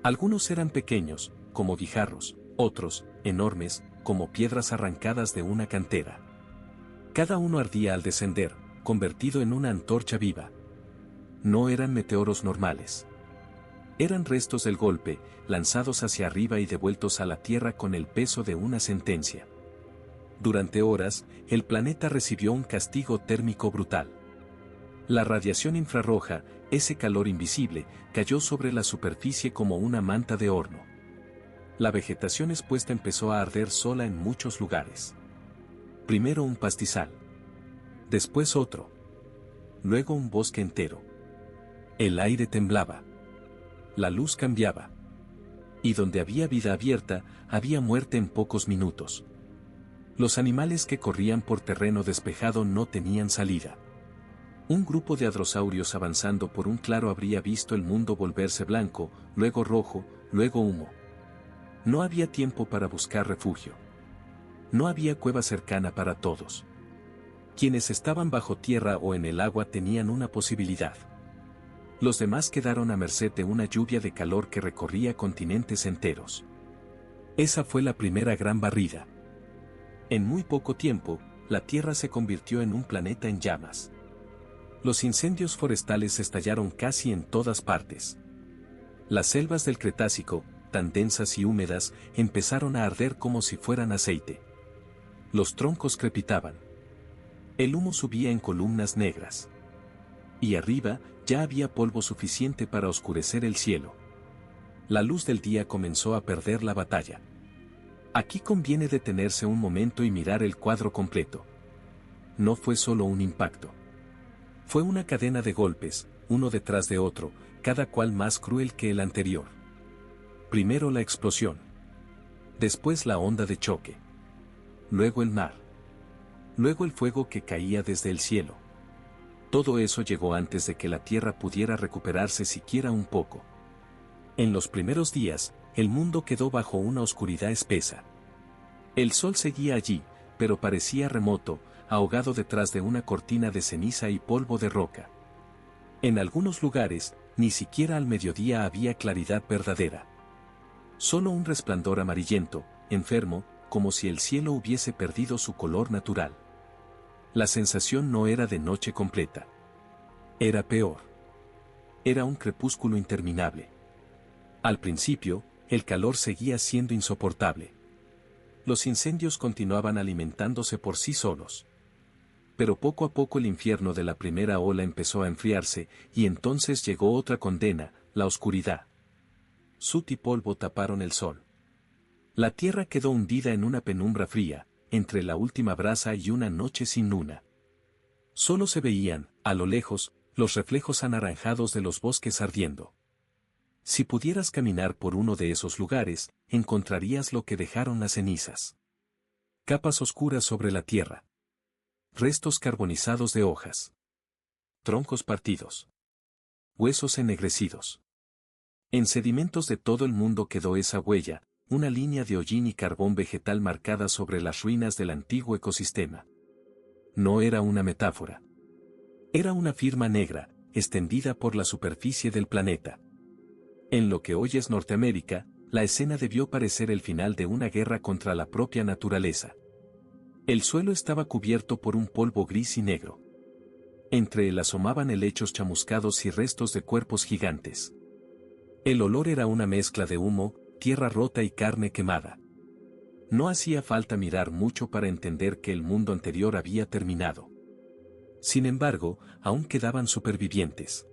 Algunos eran pequeños, como guijarros, otros, enormes, como piedras arrancadas de una cantera. Cada uno ardía al descender, convertido en una antorcha viva. No eran meteoros normales. Eran restos del golpe, lanzados hacia arriba y devueltos a la Tierra con el peso de una sentencia. Durante horas, el planeta recibió un castigo térmico brutal. La radiación infrarroja, ese calor invisible, cayó sobre la superficie como una manta de horno. La vegetación expuesta empezó a arder sola en muchos lugares. Primero un pastizal. Después otro. Luego un bosque entero. El aire temblaba. La luz cambiaba. Y donde había vida abierta, había muerte en pocos minutos. Los animales que corrían por terreno despejado no tenían salida. Un grupo de hadrosaurios avanzando por un claro habría visto el mundo volverse blanco, luego rojo, luego humo. No había tiempo para buscar refugio. No había cueva cercana para todos. Quienes estaban bajo tierra o en el agua tenían una posibilidad. Los demás quedaron a merced de una lluvia de calor que recorría continentes enteros. Esa fue la primera gran barrida. En muy poco tiempo, la Tierra se convirtió en un planeta en llamas. Los incendios forestales estallaron casi en todas partes. Las selvas del Cretácico, tan densas y húmedas, empezaron a arder como si fueran aceite. Los troncos crepitaban. El humo subía en columnas negras. Y arriba, ya había polvo suficiente para oscurecer el cielo. La luz del día comenzó a perder la batalla. Aquí conviene detenerse un momento y mirar el cuadro completo. No fue solo un impacto. Fue una cadena de golpes, uno detrás de otro, cada cual más cruel que el anterior. Primero la explosión. Después la onda de choque. Luego el mar. Luego el fuego que caía desde el cielo. Todo eso llegó antes de que la Tierra pudiera recuperarse siquiera un poco. En los primeros días, el mundo quedó bajo una oscuridad espesa. El sol seguía allí, pero parecía remoto, ahogado detrás de una cortina de ceniza y polvo de roca. En algunos lugares, ni siquiera al mediodía había claridad verdadera. Solo un resplandor amarillento, enfermo, como si el cielo hubiese perdido su color natural. La sensación no era de noche completa. Era peor. Era un crepúsculo interminable. Al principio, el calor seguía siendo insoportable. Los incendios continuaban alimentándose por sí solos. Pero poco a poco el infierno de la primera ola empezó a enfriarse, y entonces llegó otra condena, la oscuridad. Sud y polvo taparon el sol. La tierra quedó hundida en una penumbra fría, entre la última brasa y una noche sin luna. Solo se veían, a lo lejos, los reflejos anaranjados de los bosques ardiendo. Si pudieras caminar por uno de esos lugares, encontrarías lo que dejaron las cenizas. Capas oscuras sobre la tierra. Restos carbonizados de hojas. Troncos partidos. Huesos ennegrecidos. En sedimentos de todo el mundo quedó esa huella, una línea de hollín y carbón vegetal marcada sobre las ruinas del antiguo ecosistema. No era una metáfora. Era una firma negra, extendida por la superficie del planeta. En lo que hoy es Norteamérica, la escena debió parecer el final de una guerra contra la propia naturaleza. El suelo estaba cubierto por un polvo gris y negro. Entre él asomaban helechos chamuscados y restos de cuerpos gigantes. El olor era una mezcla de humo, tierra rota y carne quemada. No hacía falta mirar mucho para entender que el mundo anterior había terminado. Sin embargo, aún quedaban supervivientes.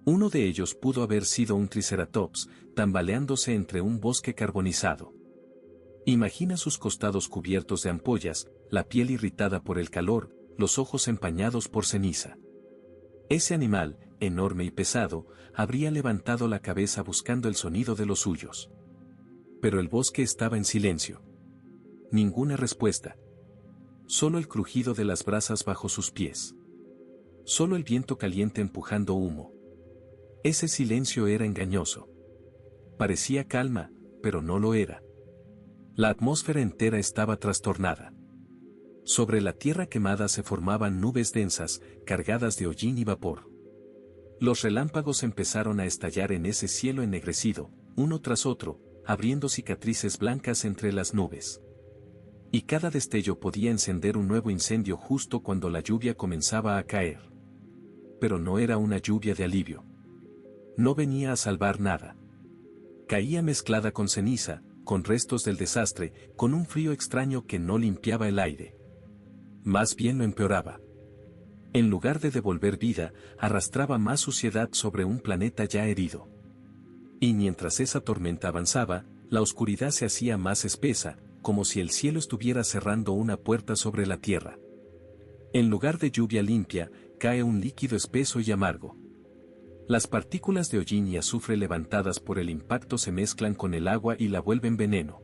Uno de ellos pudo haber sido un triceratops, tambaleándose entre un bosque carbonizado. Imagina sus costados cubiertos de ampollas, la piel irritada por el calor, los ojos empañados por ceniza. Ese animal, enorme y pesado, habría levantado la cabeza buscando el sonido de los suyos. Pero el bosque estaba en silencio. Ninguna respuesta. Solo el crujido de las brasas bajo sus pies. Solo el viento caliente empujando humo. Ese silencio era engañoso. Parecía calma, pero no lo era. La atmósfera entera estaba trastornada. Sobre la tierra quemada se formaban nubes densas, cargadas de hollín y vapor. Los relámpagos empezaron a estallar en ese cielo ennegrecido, uno tras otro, abriendo cicatrices blancas entre las nubes. Y cada destello podía encender un nuevo incendio justo cuando la lluvia comenzaba a caer. Pero no era una lluvia de alivio. No venía a salvar nada. Caía mezclada con ceniza, con restos del desastre, con un frío extraño que no limpiaba el aire. Más bien lo empeoraba. En lugar de devolver vida, arrastraba más suciedad sobre un planeta ya herido. Y mientras esa tormenta avanzaba, la oscuridad se hacía más espesa, como si el cielo estuviera cerrando una puerta sobre la tierra. En lugar de lluvia limpia, cae un líquido espeso y amargo. Las partículas de hollín y azufre levantadas por el impacto se mezclan con el agua y la vuelven veneno.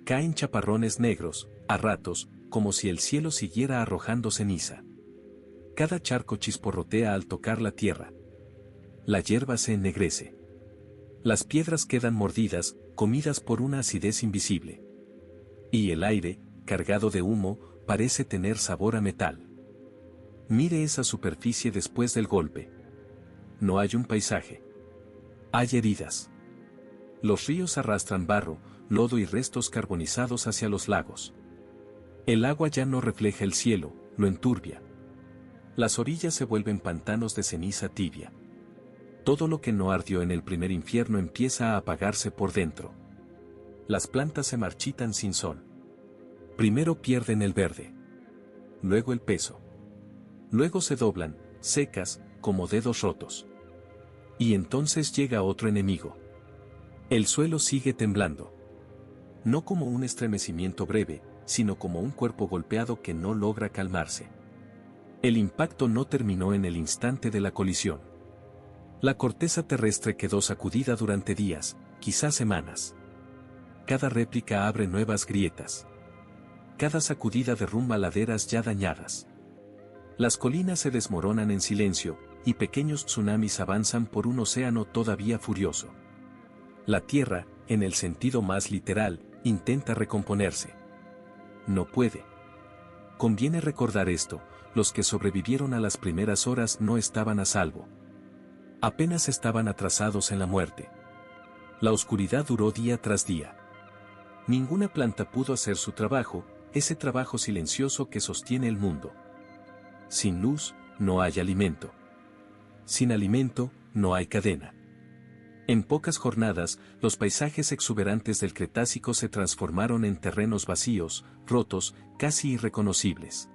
Caen chaparrones negros, a ratos, como si el cielo siguiera arrojando ceniza. Cada charco chisporrotea al tocar la tierra. La hierba se ennegrece. Las piedras quedan mordidas, comidas por una acidez invisible. Y el aire, cargado de humo, parece tener sabor a metal. Mire esa superficie después del golpe. No hay un paisaje. Hay heridas. Los ríos arrastran barro, lodo y restos carbonizados hacia los lagos. El agua ya no refleja el cielo, lo enturbia. Las orillas se vuelven pantanos de ceniza tibia. Todo lo que no ardió en el primer infierno empieza a apagarse por dentro. Las plantas se marchitan sin sol. Primero pierden el verde. Luego el peso. Luego se doblan, secas, como dedos rotos. Y entonces llega otro enemigo. El suelo sigue temblando. No como un estremecimiento breve, sino como un cuerpo golpeado que no logra calmarse. El impacto no terminó en el instante de la colisión. La corteza terrestre quedó sacudida durante días, quizás semanas. Cada réplica abre nuevas grietas. Cada sacudida derrumba laderas ya dañadas. Las colinas se desmoronan en silencio, y pequeños tsunamis avanzan por un océano todavía furioso. La Tierra, en el sentido más literal, intenta recomponerse. No puede. Conviene recordar esto, los que sobrevivieron a las primeras horas no estaban a salvo. Apenas estaban atrasados en la muerte. La oscuridad duró día tras día. Ninguna planta pudo hacer su trabajo, ese trabajo silencioso que sostiene el mundo. Sin luz, no hay alimento. Sin alimento, no hay cadena. En pocas jornadas, los paisajes exuberantes del Cretácico se transformaron en terrenos vacíos, rotos, casi irreconocibles.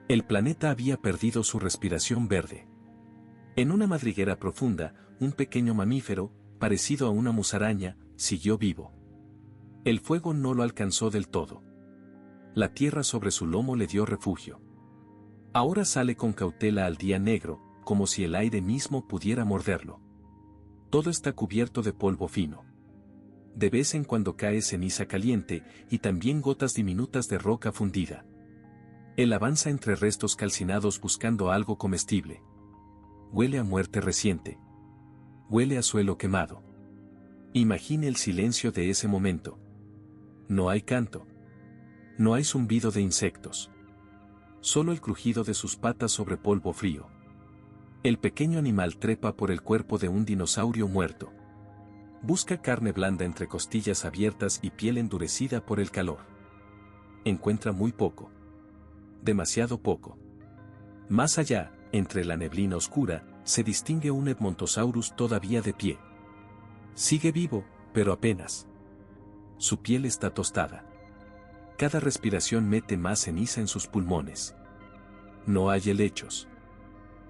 El planeta había perdido su respiración verde. En una madriguera profunda, un pequeño mamífero, parecido a una musaraña, siguió vivo. El fuego no lo alcanzó del todo. La tierra sobre su lomo le dio refugio. Ahora sale con cautela al día negro, como si el aire mismo pudiera morderlo. Todo está cubierto de polvo fino. De vez en cuando cae ceniza caliente, y también gotas diminutas de roca fundida. Él avanza entre restos calcinados buscando algo comestible. Huele a muerte reciente. Huele a suelo quemado. Imagine el silencio de ese momento. No hay canto. No hay zumbido de insectos. Solo el crujido de sus patas sobre polvo frío. El pequeño animal trepa por el cuerpo de un dinosaurio muerto. Busca carne blanda entre costillas abiertas y piel endurecida por el calor. Encuentra muy poco. Demasiado poco. Más allá, entre la neblina oscura, se distingue un Edmontosaurus todavía de pie. Sigue vivo, pero apenas. Su piel está tostada. Cada respiración mete más ceniza en sus pulmones. No hay helechos.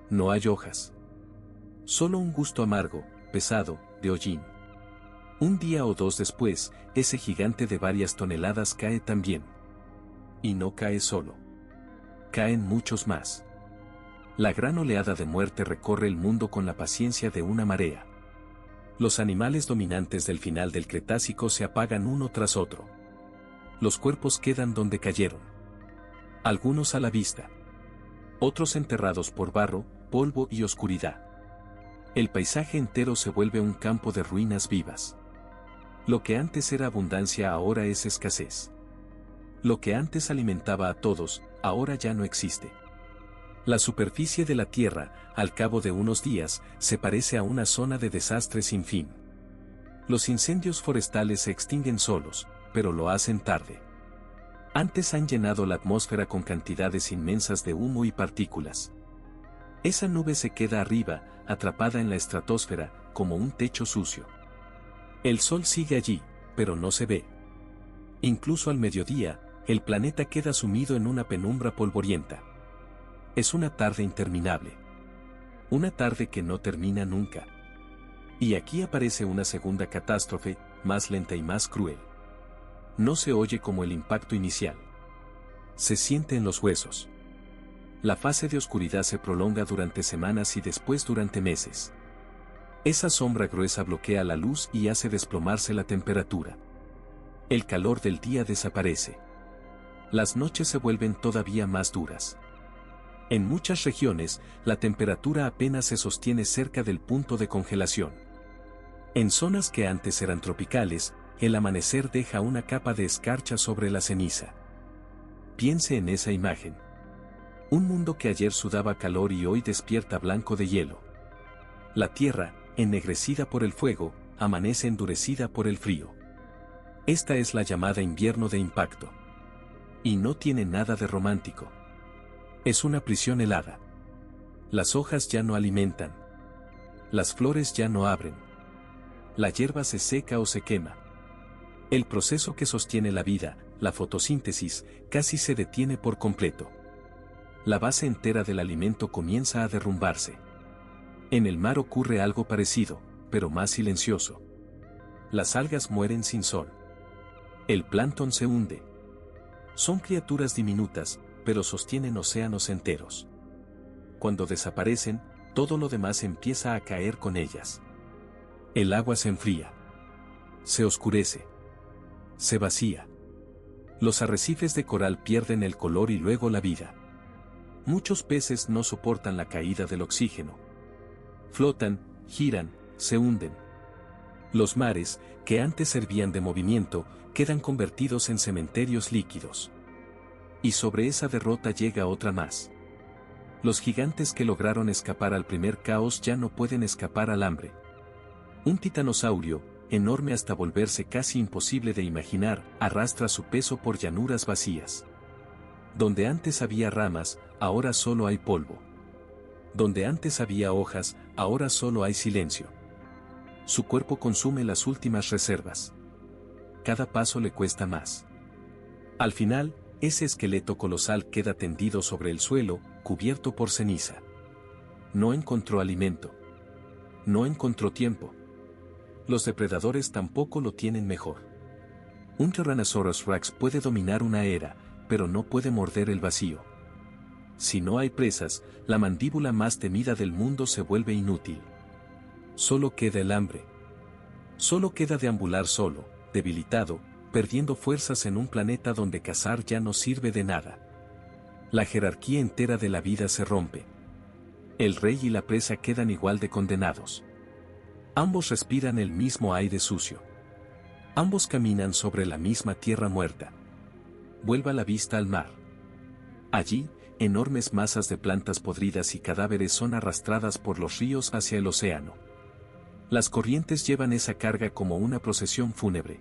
No hay hojas. Solo un gusto amargo, pesado, de hollín. Un día o dos después, ese gigante de varias toneladas cae también. Y no cae solo. Caen muchos más. La gran oleada de muerte recorre el mundo con la paciencia de una marea. Los animales dominantes del final del Cretácico se apagan uno tras otro. Los cuerpos quedan donde cayeron. Algunos a la vista. Otros enterrados por barro, polvo y oscuridad. El paisaje entero se vuelve un campo de ruinas vivas. Lo que antes era abundancia ahora es escasez. Lo que antes alimentaba a todos, ahora ya no existe. La superficie de la Tierra, al cabo de unos días, se parece a una zona de desastre sin fin. Los incendios forestales se extinguen solos, pero lo hacen tarde. Antes han llenado la atmósfera con cantidades inmensas de humo y partículas. Esa nube se queda arriba, atrapada en la estratosfera, como un techo sucio. El sol sigue allí, pero no se ve. Incluso al mediodía, el planeta queda sumido en una penumbra polvorienta. Es una tarde interminable. Una tarde que no termina nunca. Y aquí aparece una segunda catástrofe, más lenta y más cruel. No se oye como el impacto inicial. Se siente en los huesos. La fase de oscuridad se prolonga durante semanas y después durante meses. Esa sombra gruesa bloquea la luz y hace desplomarse la temperatura. El calor del día desaparece. Las noches se vuelven todavía más duras. En muchas regiones, la temperatura apenas se sostiene cerca del punto de congelación. En zonas que antes eran tropicales, el amanecer deja una capa de escarcha sobre la ceniza. Piense en esa imagen. Un mundo que ayer sudaba calor y hoy despierta blanco de hielo. La tierra, ennegrecida por el fuego, amanece endurecida por el frío. Esta es la llamada invierno de impacto. Y no tiene nada de romántico. Es una prisión helada. Las hojas ya no alimentan. Las flores ya no abren. La hierba se seca o se quema. El proceso que sostiene la vida, la fotosíntesis, casi se detiene por completo. La base entera del alimento comienza a derrumbarse. En el mar ocurre algo parecido, pero más silencioso. Las algas mueren sin sol. El plancton se hunde. Son criaturas diminutas, pero sostienen océanos enteros. Cuando desaparecen, todo lo demás empieza a caer con ellas. El agua se enfría. Se oscurece. Se vacía. Los arrecifes de coral pierden el color y luego la vida. Muchos peces no soportan la caída del oxígeno. Flotan, giran, se hunden. Los mares, que antes servían de movimiento, quedan convertidos en cementerios líquidos. Y sobre esa derrota llega otra más. Los gigantes que lograron escapar al primer caos ya no pueden escapar al hambre. Un titanosaurio, enorme hasta volverse casi imposible de imaginar, arrastra su peso por llanuras vacías. Donde antes había ramas, ahora solo hay polvo. Donde antes había hojas, ahora solo hay silencio. Su cuerpo consume las últimas reservas. Cada paso le cuesta más. Al final, ese esqueleto colosal queda tendido sobre el suelo, cubierto por ceniza. No encontró alimento. No encontró tiempo. Los depredadores tampoco lo tienen mejor. Un Tyrannosaurus Rex puede dominar una era, pero no puede morder el vacío. Si no hay presas, la mandíbula más temida del mundo se vuelve inútil. Solo queda el hambre. Solo queda deambular solo, debilitado, perdiendo fuerzas en un planeta donde cazar ya no sirve de nada. La jerarquía entera de la vida se rompe. El rey y la presa quedan igual de condenados. Ambos respiran el mismo aire sucio. Ambos caminan sobre la misma tierra muerta. Vuelva la vista al mar. Allí, enormes masas de plantas podridas y cadáveres son arrastradas por los ríos hacia el océano. Las corrientes llevan esa carga como una procesión fúnebre.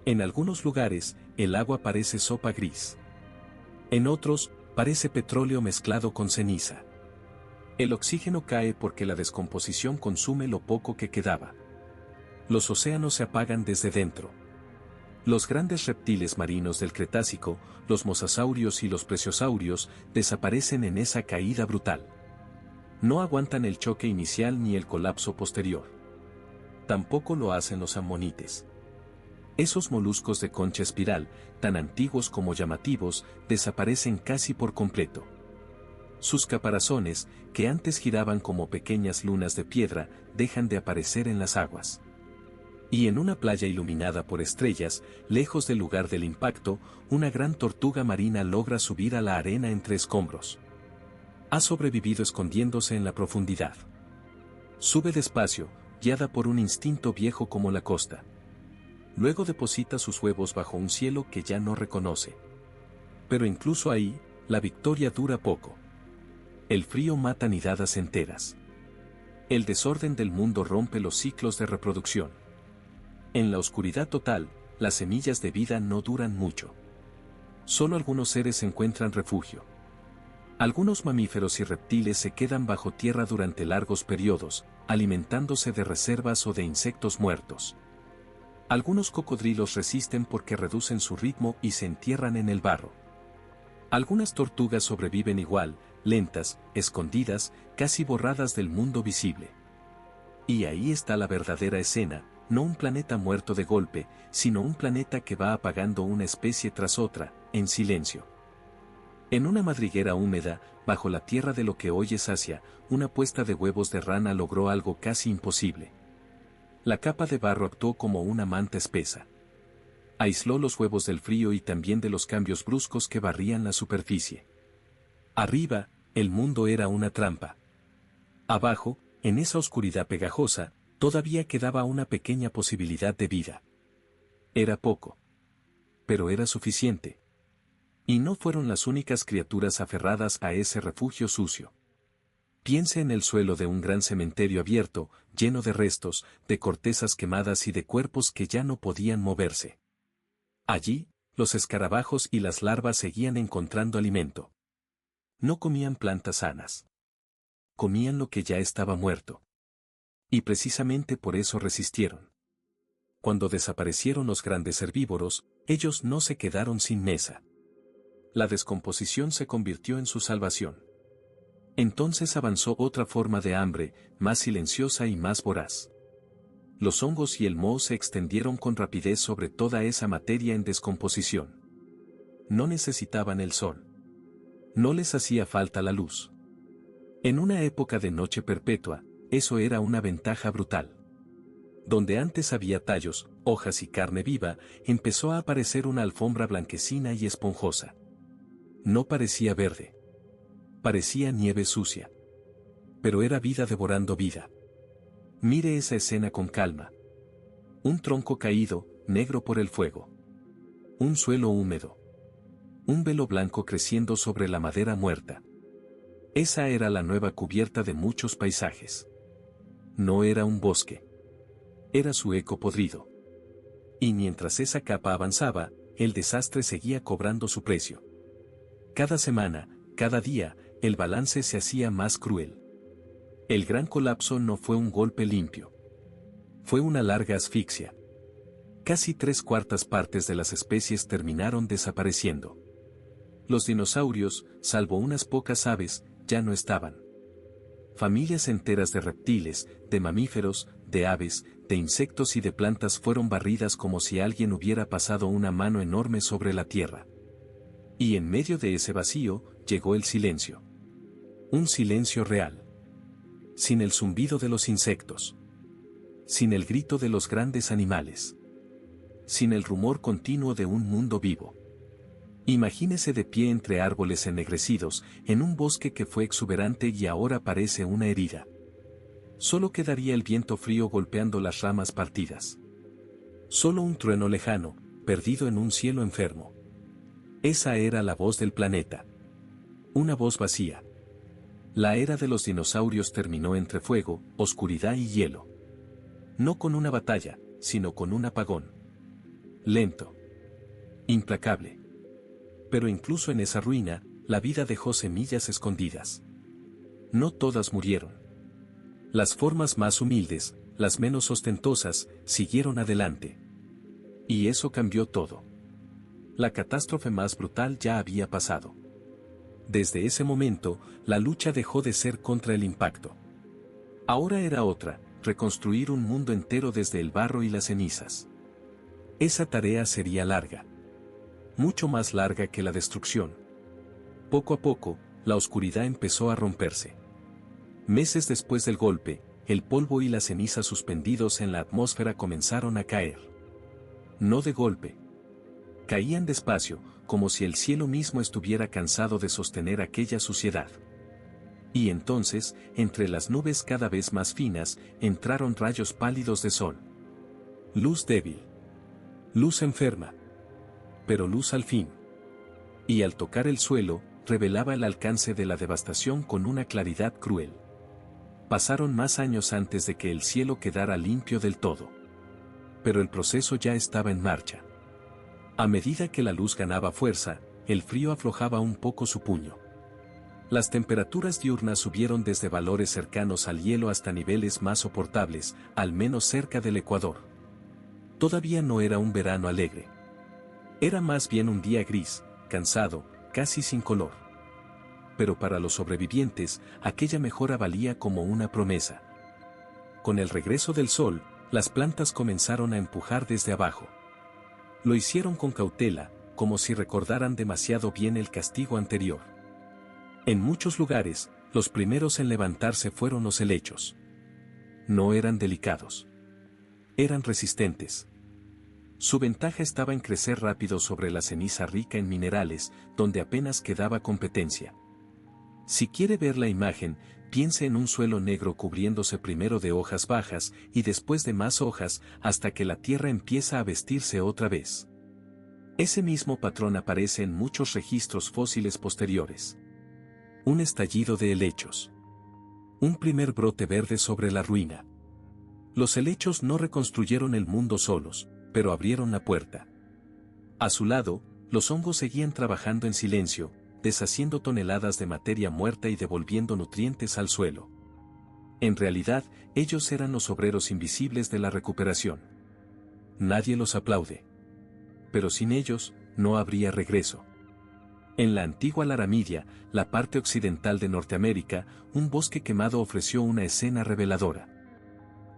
En algunos lugares, el agua parece sopa gris. En otros, parece petróleo mezclado con ceniza. El oxígeno cae porque la descomposición consume lo poco que quedaba. Los océanos se apagan desde dentro. Los grandes reptiles marinos del Cretácico, los mosasaurios y los plesiosaurios, desaparecen en esa caída brutal. No aguantan el choque inicial ni el colapso posterior. Tampoco lo hacen los ammonites. Esos moluscos de concha espiral, tan antiguos como llamativos, desaparecen casi por completo. Sus caparazones, que antes giraban como pequeñas lunas de piedra, dejan de aparecer en las aguas. Y en una playa iluminada por estrellas, lejos del lugar del impacto, una gran tortuga marina logra subir a la arena entre escombros. Ha sobrevivido escondiéndose en la profundidad. Sube despacio, guiada por un instinto viejo como la costa. Luego deposita sus huevos bajo un cielo que ya no reconoce. Pero incluso ahí, la victoria dura poco. El frío mata nidadas enteras. El desorden del mundo rompe los ciclos de reproducción. En la oscuridad total, las semillas de vida no duran mucho. Solo algunos seres encuentran refugio. Algunos mamíferos y reptiles se quedan bajo tierra durante largos periodos, alimentándose de reservas o de insectos muertos. Algunos cocodrilos resisten porque reducen su ritmo y se entierran en el barro. Algunas tortugas sobreviven igual, lentas, escondidas, casi borradas del mundo visible. Y ahí está la verdadera escena, no un planeta muerto de golpe, sino un planeta que va apagando una especie tras otra, en silencio. En una madriguera húmeda, bajo la tierra de lo que hoy es Asia, una puesta de huevos de rana logró algo casi imposible. La capa de barro actuó como una manta espesa. Aisló los huevos del frío y también de los cambios bruscos que barrían la superficie. Arriba, el mundo era una trampa. Abajo, en esa oscuridad pegajosa, todavía quedaba una pequeña posibilidad de vida. Era poco. Pero era suficiente. Y no fueron las únicas criaturas aferradas a ese refugio sucio. Piense en el suelo de un gran cementerio abierto, lleno de restos, de cortezas quemadas y de cuerpos que ya no podían moverse. Allí, los escarabajos y las larvas seguían encontrando alimento. No comían plantas sanas. Comían lo que ya estaba muerto. Y precisamente por eso resistieron. Cuando desaparecieron los grandes herbívoros, ellos no se quedaron sin mesa. La descomposición se convirtió en su salvación. Entonces avanzó otra forma de hambre, más silenciosa y más voraz. Los hongos y el moho se extendieron con rapidez sobre toda esa materia en descomposición. No necesitaban el sol. No les hacía falta la luz. En una época de noche perpetua, eso era una ventaja brutal. Donde antes había tallos, hojas y carne viva, empezó a aparecer una alfombra blanquecina y esponjosa. No parecía verde. Parecía nieve sucia. Pero era vida devorando vida. Mire esa escena con calma. Un tronco caído, negro por el fuego. Un suelo húmedo. Un velo blanco creciendo sobre la madera muerta. Esa era la nueva cubierta de muchos paisajes. No era un bosque. Era su eco podrido. Y mientras esa capa avanzaba, el desastre seguía cobrando su precio. Cada semana, cada día, el balance se hacía más cruel. El gran colapso no fue un golpe limpio. Fue una larga asfixia. Casi 3/4 partes de las especies terminaron desapareciendo. Los dinosaurios, salvo unas pocas aves, ya no estaban. Familias enteras de reptiles, de mamíferos, de aves, de insectos y de plantas fueron barridas como si alguien hubiera pasado una mano enorme sobre la tierra. Y en medio de ese vacío, llegó el silencio. Un silencio real. Sin el zumbido de los insectos. Sin el grito de los grandes animales. Sin el rumor continuo de un mundo vivo. Imagínese de pie entre árboles ennegrecidos, en un bosque que fue exuberante y ahora parece una herida. Solo quedaría el viento frío golpeando las ramas partidas. Solo un trueno lejano, perdido en un cielo enfermo. Esa era la voz del planeta. Una voz vacía. La era de los dinosaurios terminó entre fuego, oscuridad y hielo. No con una batalla, sino con un apagón. Lento. Implacable. Pero incluso en esa ruina, la vida dejó semillas escondidas. No todas murieron. Las formas más humildes, las menos ostentosas, siguieron adelante. Y eso cambió todo. La catástrofe más brutal ya había pasado. Desde ese momento, la lucha dejó de ser contra el impacto. Ahora era otra, reconstruir un mundo entero desde el barro y las cenizas. Esa tarea sería larga. Mucho más larga que la destrucción. Poco a poco, la oscuridad empezó a romperse. Meses después del golpe, el polvo y la ceniza suspendidos en la atmósfera comenzaron a caer. No de golpe. Caían despacio, como si el cielo mismo estuviera cansado de sostener aquella suciedad. Y entonces, entre las nubes cada vez más finas, entraron rayos pálidos de sol. Luz débil. Luz enferma. Pero luz al fin. Y al tocar el suelo, revelaba el alcance de la devastación con una claridad cruel. Pasaron más años antes de que el cielo quedara limpio del todo. Pero el proceso ya estaba en marcha. A medida que la luz ganaba fuerza, el frío aflojaba un poco su puño. Las temperaturas diurnas subieron desde valores cercanos al hielo hasta niveles más soportables, al menos cerca del Ecuador. Todavía no era un verano alegre. Era más bien un día gris, cansado, casi sin color. Pero para los sobrevivientes, aquella mejora valía como una promesa. Con el regreso del sol, las plantas comenzaron a empujar desde abajo. Lo hicieron con cautela, como si recordaran demasiado bien el castigo anterior. En muchos lugares, los primeros en levantarse fueron los helechos. No eran delicados. Eran resistentes. Su ventaja estaba en crecer rápido sobre la ceniza rica en minerales, donde apenas quedaba competencia. Si quiere ver la imagen, piense en un suelo negro cubriéndose primero de hojas bajas y después de más hojas hasta que la tierra empieza a vestirse otra vez. Ese mismo patrón aparece en muchos registros fósiles posteriores. Un estallido de helechos. Un primer brote verde sobre la ruina. Los helechos no reconstruyeron el mundo solos, pero abrieron la puerta. A su lado, los hongos seguían trabajando en silencio, deshaciendo toneladas de materia muerta y devolviendo nutrientes al suelo. En realidad, ellos eran los obreros invisibles de la recuperación. Nadie los aplaude. Pero sin ellos, no habría regreso. En la antigua Laramidia, la parte occidental de Norteamérica, un bosque quemado ofreció una escena reveladora.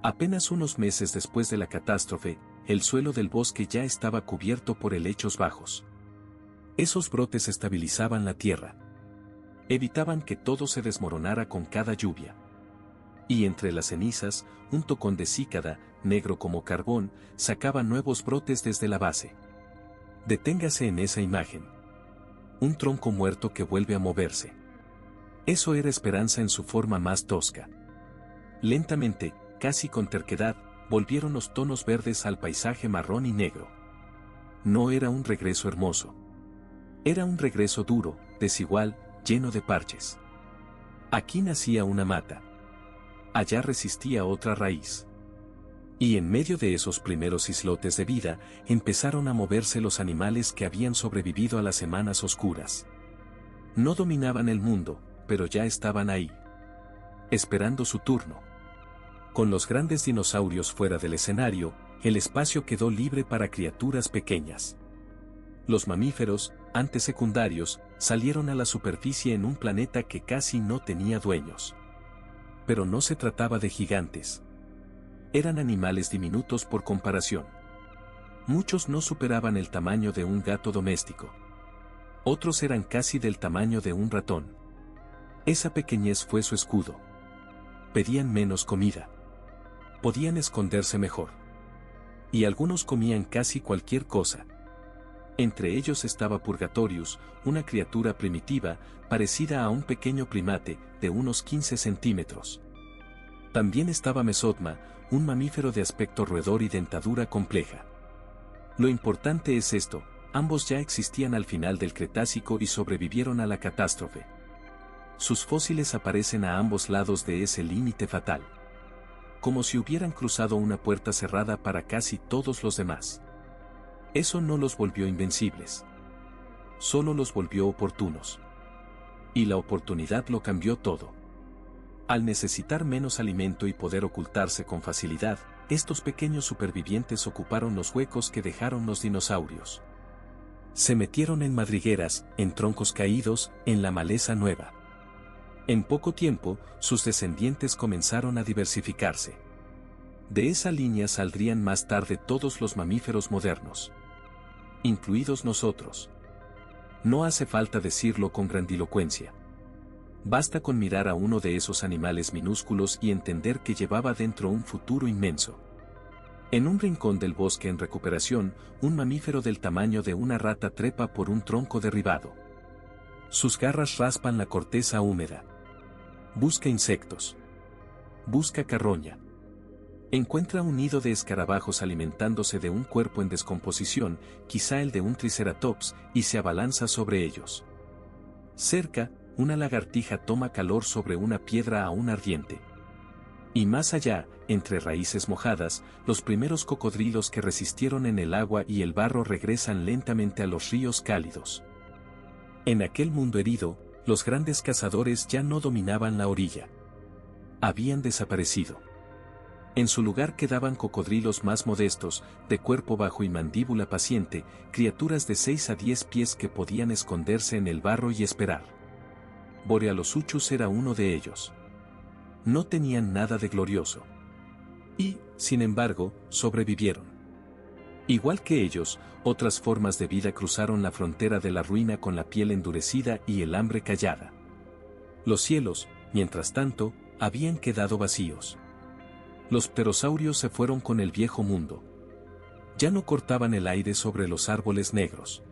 Apenas unos meses después de la catástrofe, el suelo del bosque ya estaba cubierto por helechos bajos. Esos brotes estabilizaban la tierra. Evitaban que todo se desmoronara con cada lluvia. Y entre las cenizas, un tocón de cícada, negro como carbón, sacaba nuevos brotes desde la base. Deténgase en esa imagen. Un tronco muerto que vuelve a moverse. Eso era esperanza en su forma más tosca. Lentamente, casi con terquedad, volvieron los tonos verdes al paisaje marrón y negro. No era un regreso hermoso. Era un regreso duro, desigual, lleno de parches. Aquí nacía una mata. Allá resistía otra raíz. Y en medio de esos primeros islotes de vida, empezaron a moverse los animales que habían sobrevivido a las semanas oscuras. No dominaban el mundo, pero ya estaban ahí. Esperando su turno. Con los grandes dinosaurios fuera del escenario, el espacio quedó libre para criaturas pequeñas. Los mamíferos, antes secundarios, salieron a la superficie en un planeta que casi no tenía dueños. Pero no se trataba de gigantes. Eran animales diminutos por comparación. Muchos no superaban el tamaño de un gato doméstico. Otros eran casi del tamaño de un ratón. Esa pequeñez fue su escudo. Pedían menos comida. Podían esconderse mejor. Y algunos comían casi cualquier cosa. Entre ellos estaba Purgatorius, una criatura primitiva, parecida a un pequeño primate, de unos 15 centímetros. También estaba Mesotma, un mamífero de aspecto roedor y dentadura compleja. Lo importante es esto, ambos ya existían al final del Cretácico y sobrevivieron a la catástrofe. Sus fósiles aparecen a ambos lados de ese límite fatal. Como si hubieran cruzado una puerta cerrada para casi todos los demás. Eso no los volvió invencibles. Solo los volvió oportunos. Y la oportunidad lo cambió todo. Al necesitar menos alimento y poder ocultarse con facilidad, estos pequeños supervivientes ocuparon los huecos que dejaron los dinosaurios. Se metieron en madrigueras, en troncos caídos, en la maleza nueva. En poco tiempo, sus descendientes comenzaron a diversificarse. De esa línea saldrían más tarde todos los mamíferos modernos. Incluidos nosotros. No hace falta decirlo con grandilocuencia. Basta con mirar a uno de esos animales minúsculos y entender que llevaba dentro un futuro inmenso. En un rincón del bosque en recuperación, un mamífero del tamaño de una rata trepa por un tronco derribado. Sus garras raspan la corteza húmeda. Busca insectos. Busca carroña. Encuentra un nido de escarabajos alimentándose de un cuerpo en descomposición, quizá el de un triceratops, y se abalanza sobre ellos. Cerca, una lagartija toma calor sobre una piedra aún ardiente. Y más allá, entre raíces mojadas, los primeros cocodrilos que resistieron en el agua y el barro regresan lentamente a los ríos cálidos. En aquel mundo herido, los grandes cazadores ya no dominaban la orilla. Habían desaparecido. En su lugar quedaban cocodrilos más modestos, de cuerpo bajo y mandíbula paciente, criaturas de 6 a 10 pies que podían esconderse en el barro y esperar. Borealosuchus era uno de ellos. No tenían nada de glorioso. Y, sin embargo, sobrevivieron. Igual que ellos, otras formas de vida cruzaron la frontera de la ruina con la piel endurecida y el hambre callada. Los cielos, mientras tanto, habían quedado vacíos. Los pterosaurios se fueron con el viejo mundo. Ya no cortaban el aire sobre los árboles negros.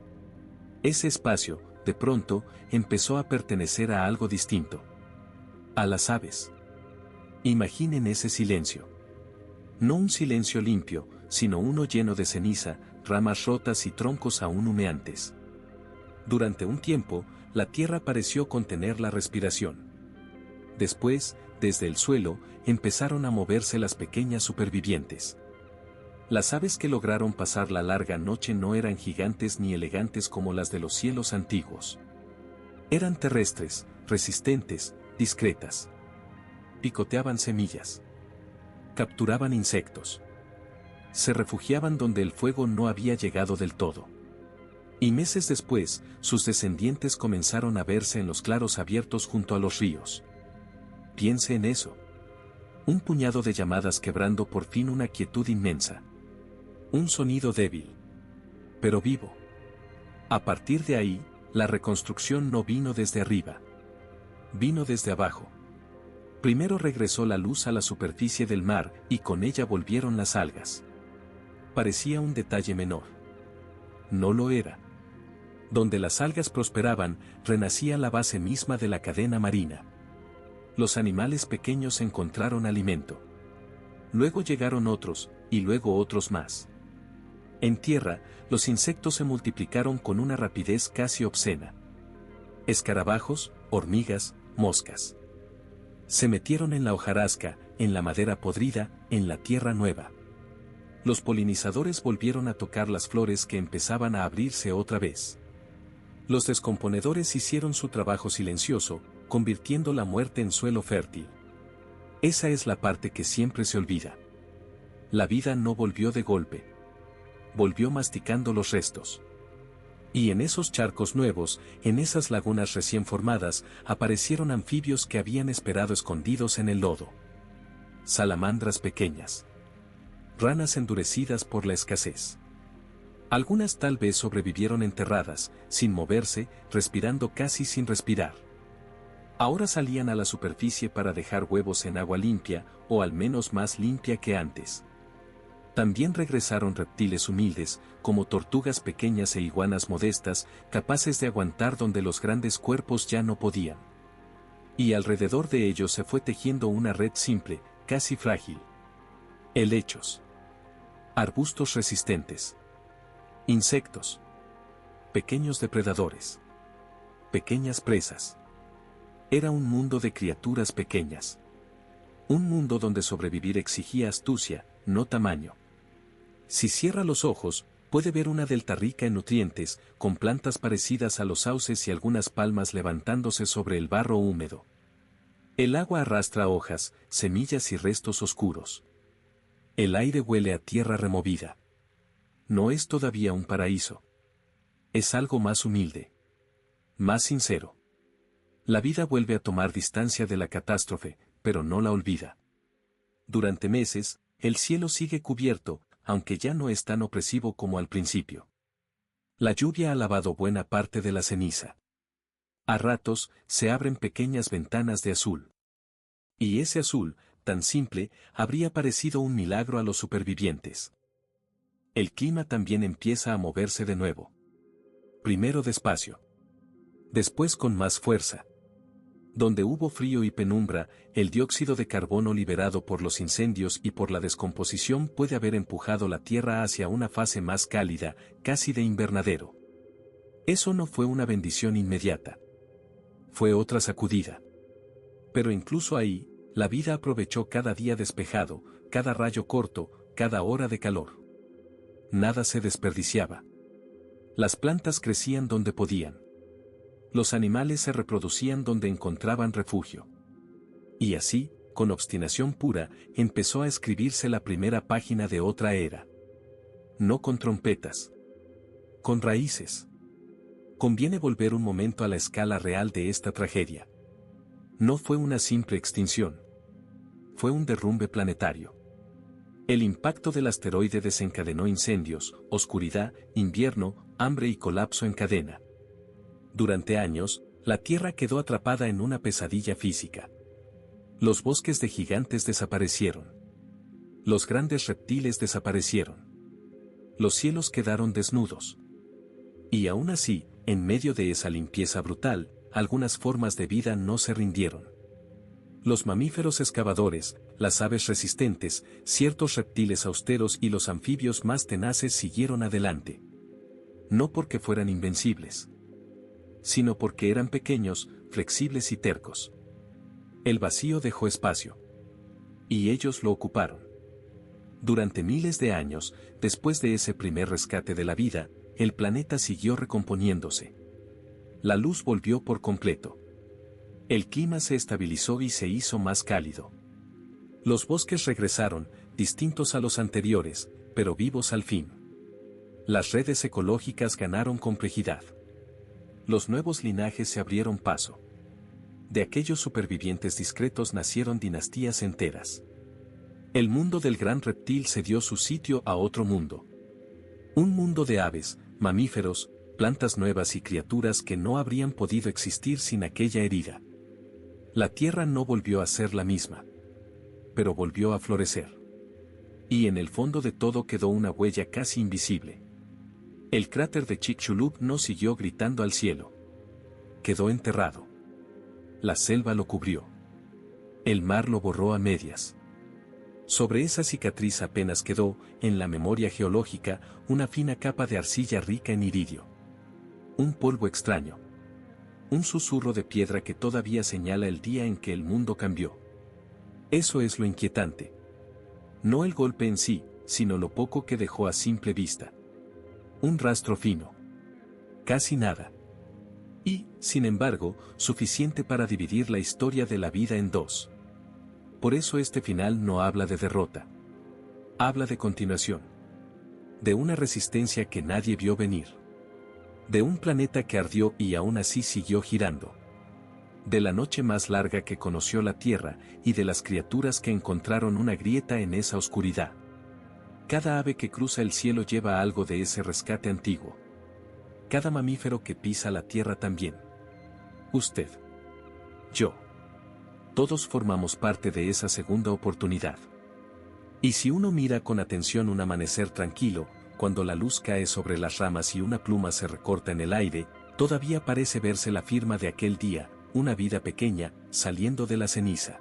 Ese espacio, de pronto, empezó a pertenecer a algo distinto. A las aves. Imaginen ese silencio. No un silencio limpio, sino uno lleno de ceniza, ramas rotas y troncos aún humeantes. Durante un tiempo, la tierra pareció contener la respiración. Después, desde el suelo, empezaron a moverse las pequeñas supervivientes. Las aves que lograron pasar la larga noche no eran gigantes ni elegantes como las de los cielos antiguos. Eran terrestres, resistentes, discretas. Picoteaban semillas. Capturaban insectos. Se refugiaban donde el fuego no había llegado del todo. Y meses después, sus descendientes comenzaron a verse en los claros abiertos junto a los ríos. Piense en eso. Un puñado de llamadas quebrando por fin una quietud inmensa. Un sonido débil. Pero vivo. A partir de ahí, la reconstrucción no vino desde arriba. Vino desde abajo. Primero regresó la luz a la superficie del mar y con ella volvieron las algas. Parecía un detalle menor. No lo era. Donde las algas prosperaban, renacía la base misma de la cadena marina. Los animales pequeños encontraron alimento. Luego llegaron otros, y luego otros más. En tierra, los insectos se multiplicaron con una rapidez casi obscena. Escarabajos, hormigas, moscas. Se metieron en la hojarasca, en la madera podrida, en la tierra nueva. Los polinizadores volvieron a tocar las flores que empezaban a abrirse otra vez. Los descomponedores hicieron su trabajo silencioso, convirtiendo la muerte en suelo fértil. Esa es la parte que siempre se olvida. La vida no volvió de golpe. Volvió masticando los restos. Y en esos charcos nuevos, en esas lagunas recién formadas, aparecieron anfibios que habían esperado escondidos en el lodo. Salamandras pequeñas. Ranas endurecidas por la escasez. Algunas tal vez sobrevivieron enterradas, sin moverse, respirando casi sin respirar. Ahora salían a la superficie para dejar huevos en agua limpia, o al menos más limpia que antes. También regresaron reptiles humildes, como tortugas pequeñas e iguanas modestas, capaces de aguantar donde los grandes cuerpos ya no podían. Y alrededor de ellos se fue tejiendo una red simple, casi frágil. Helechos. Arbustos resistentes. Insectos. Pequeños depredadores. Pequeñas presas. Era un mundo de criaturas pequeñas. Un mundo donde sobrevivir exigía astucia, no tamaño. Si cierra los ojos, puede ver una delta rica en nutrientes, con plantas parecidas a los sauces y algunas palmas levantándose sobre el barro húmedo. El agua arrastra hojas, semillas y restos oscuros. El aire huele a tierra removida. No es todavía un paraíso. Es algo más humilde. Más sincero. La vida vuelve a tomar distancia de la catástrofe, pero no la olvida. Durante meses, el cielo sigue cubierto, aunque ya no es tan opresivo como al principio. La lluvia ha lavado buena parte de la ceniza. A ratos, se abren pequeñas ventanas de azul. Y ese azul, tan simple, habría parecido un milagro a los supervivientes. El clima también empieza a moverse de nuevo. Primero despacio. Después con más fuerza. Donde hubo frío y penumbra, el dióxido de carbono liberado por los incendios y por la descomposición puede haber empujado la Tierra hacia una fase más cálida, casi de invernadero. Eso no fue una bendición inmediata. Fue otra sacudida. Pero incluso ahí, la vida aprovechó cada día despejado, cada rayo corto, cada hora de calor. Nada se desperdiciaba. Las plantas crecían donde podían. Los animales se reproducían donde encontraban refugio. Y así, con obstinación pura, empezó a escribirse la primera página de otra era. No con trompetas. Con raíces. Conviene volver un momento a la escala real de esta tragedia. No fue una simple extinción. Fue un derrumbe planetario. El impacto del asteroide desencadenó incendios, oscuridad, invierno, hambre y colapso en cadena. Durante años, la Tierra quedó atrapada en una pesadilla física. Los bosques de gigantes desaparecieron. Los grandes reptiles desaparecieron. Los cielos quedaron desnudos. Y aún así, en medio de esa limpieza brutal, algunas formas de vida no se rindieron. Los mamíferos excavadores, las aves resistentes, ciertos reptiles austeros y los anfibios más tenaces siguieron adelante. No porque fueran invencibles, sino porque eran pequeños, flexibles y tercos. El vacío dejó espacio. Y ellos lo ocuparon. Durante miles de años, después de ese primer rescate de la vida, el planeta siguió recomponiéndose. La luz volvió por completo. El clima se estabilizó y se hizo más cálido. Los bosques regresaron, distintos a los anteriores, pero vivos al fin. Las redes ecológicas ganaron complejidad. Los nuevos linajes se abrieron paso. De aquellos supervivientes discretos nacieron dinastías enteras. El mundo del gran reptil cedió su sitio a otro mundo. Un mundo de aves, mamíferos, plantas nuevas y criaturas que no habrían podido existir sin aquella herida. La Tierra no volvió a ser la misma. Pero volvió a florecer. Y en el fondo de todo quedó una huella casi invisible. El cráter de Chicxulub no siguió gritando al cielo. Quedó enterrado. La selva lo cubrió. El mar lo borró a medias. Sobre esa cicatriz apenas quedó, en la memoria geológica, una fina capa de arcilla rica en iridio. Un polvo extraño. Un susurro de piedra que todavía señala el día en que el mundo cambió. Eso es lo inquietante. No el golpe en sí, sino lo poco que dejó a simple vista. Un rastro fino. Casi nada. Y, sin embargo, suficiente para dividir la historia de la vida en dos. Por eso este final no habla de derrota. Habla de continuación. De una resistencia que nadie vio venir. De un planeta que ardió y aún así siguió girando. De la noche más larga que conoció la Tierra y de las criaturas que encontraron una grieta en esa oscuridad. Cada ave que cruza el cielo lleva algo de ese rescate antiguo. Cada mamífero que pisa la Tierra también. Usted. Yo. Todos formamos parte de esa segunda oportunidad. Y si uno mira con atención un amanecer tranquilo, cuando la luz cae sobre las ramas y una pluma se recorta en el aire, todavía parece verse la firma de aquel día, una vida pequeña, saliendo de la ceniza.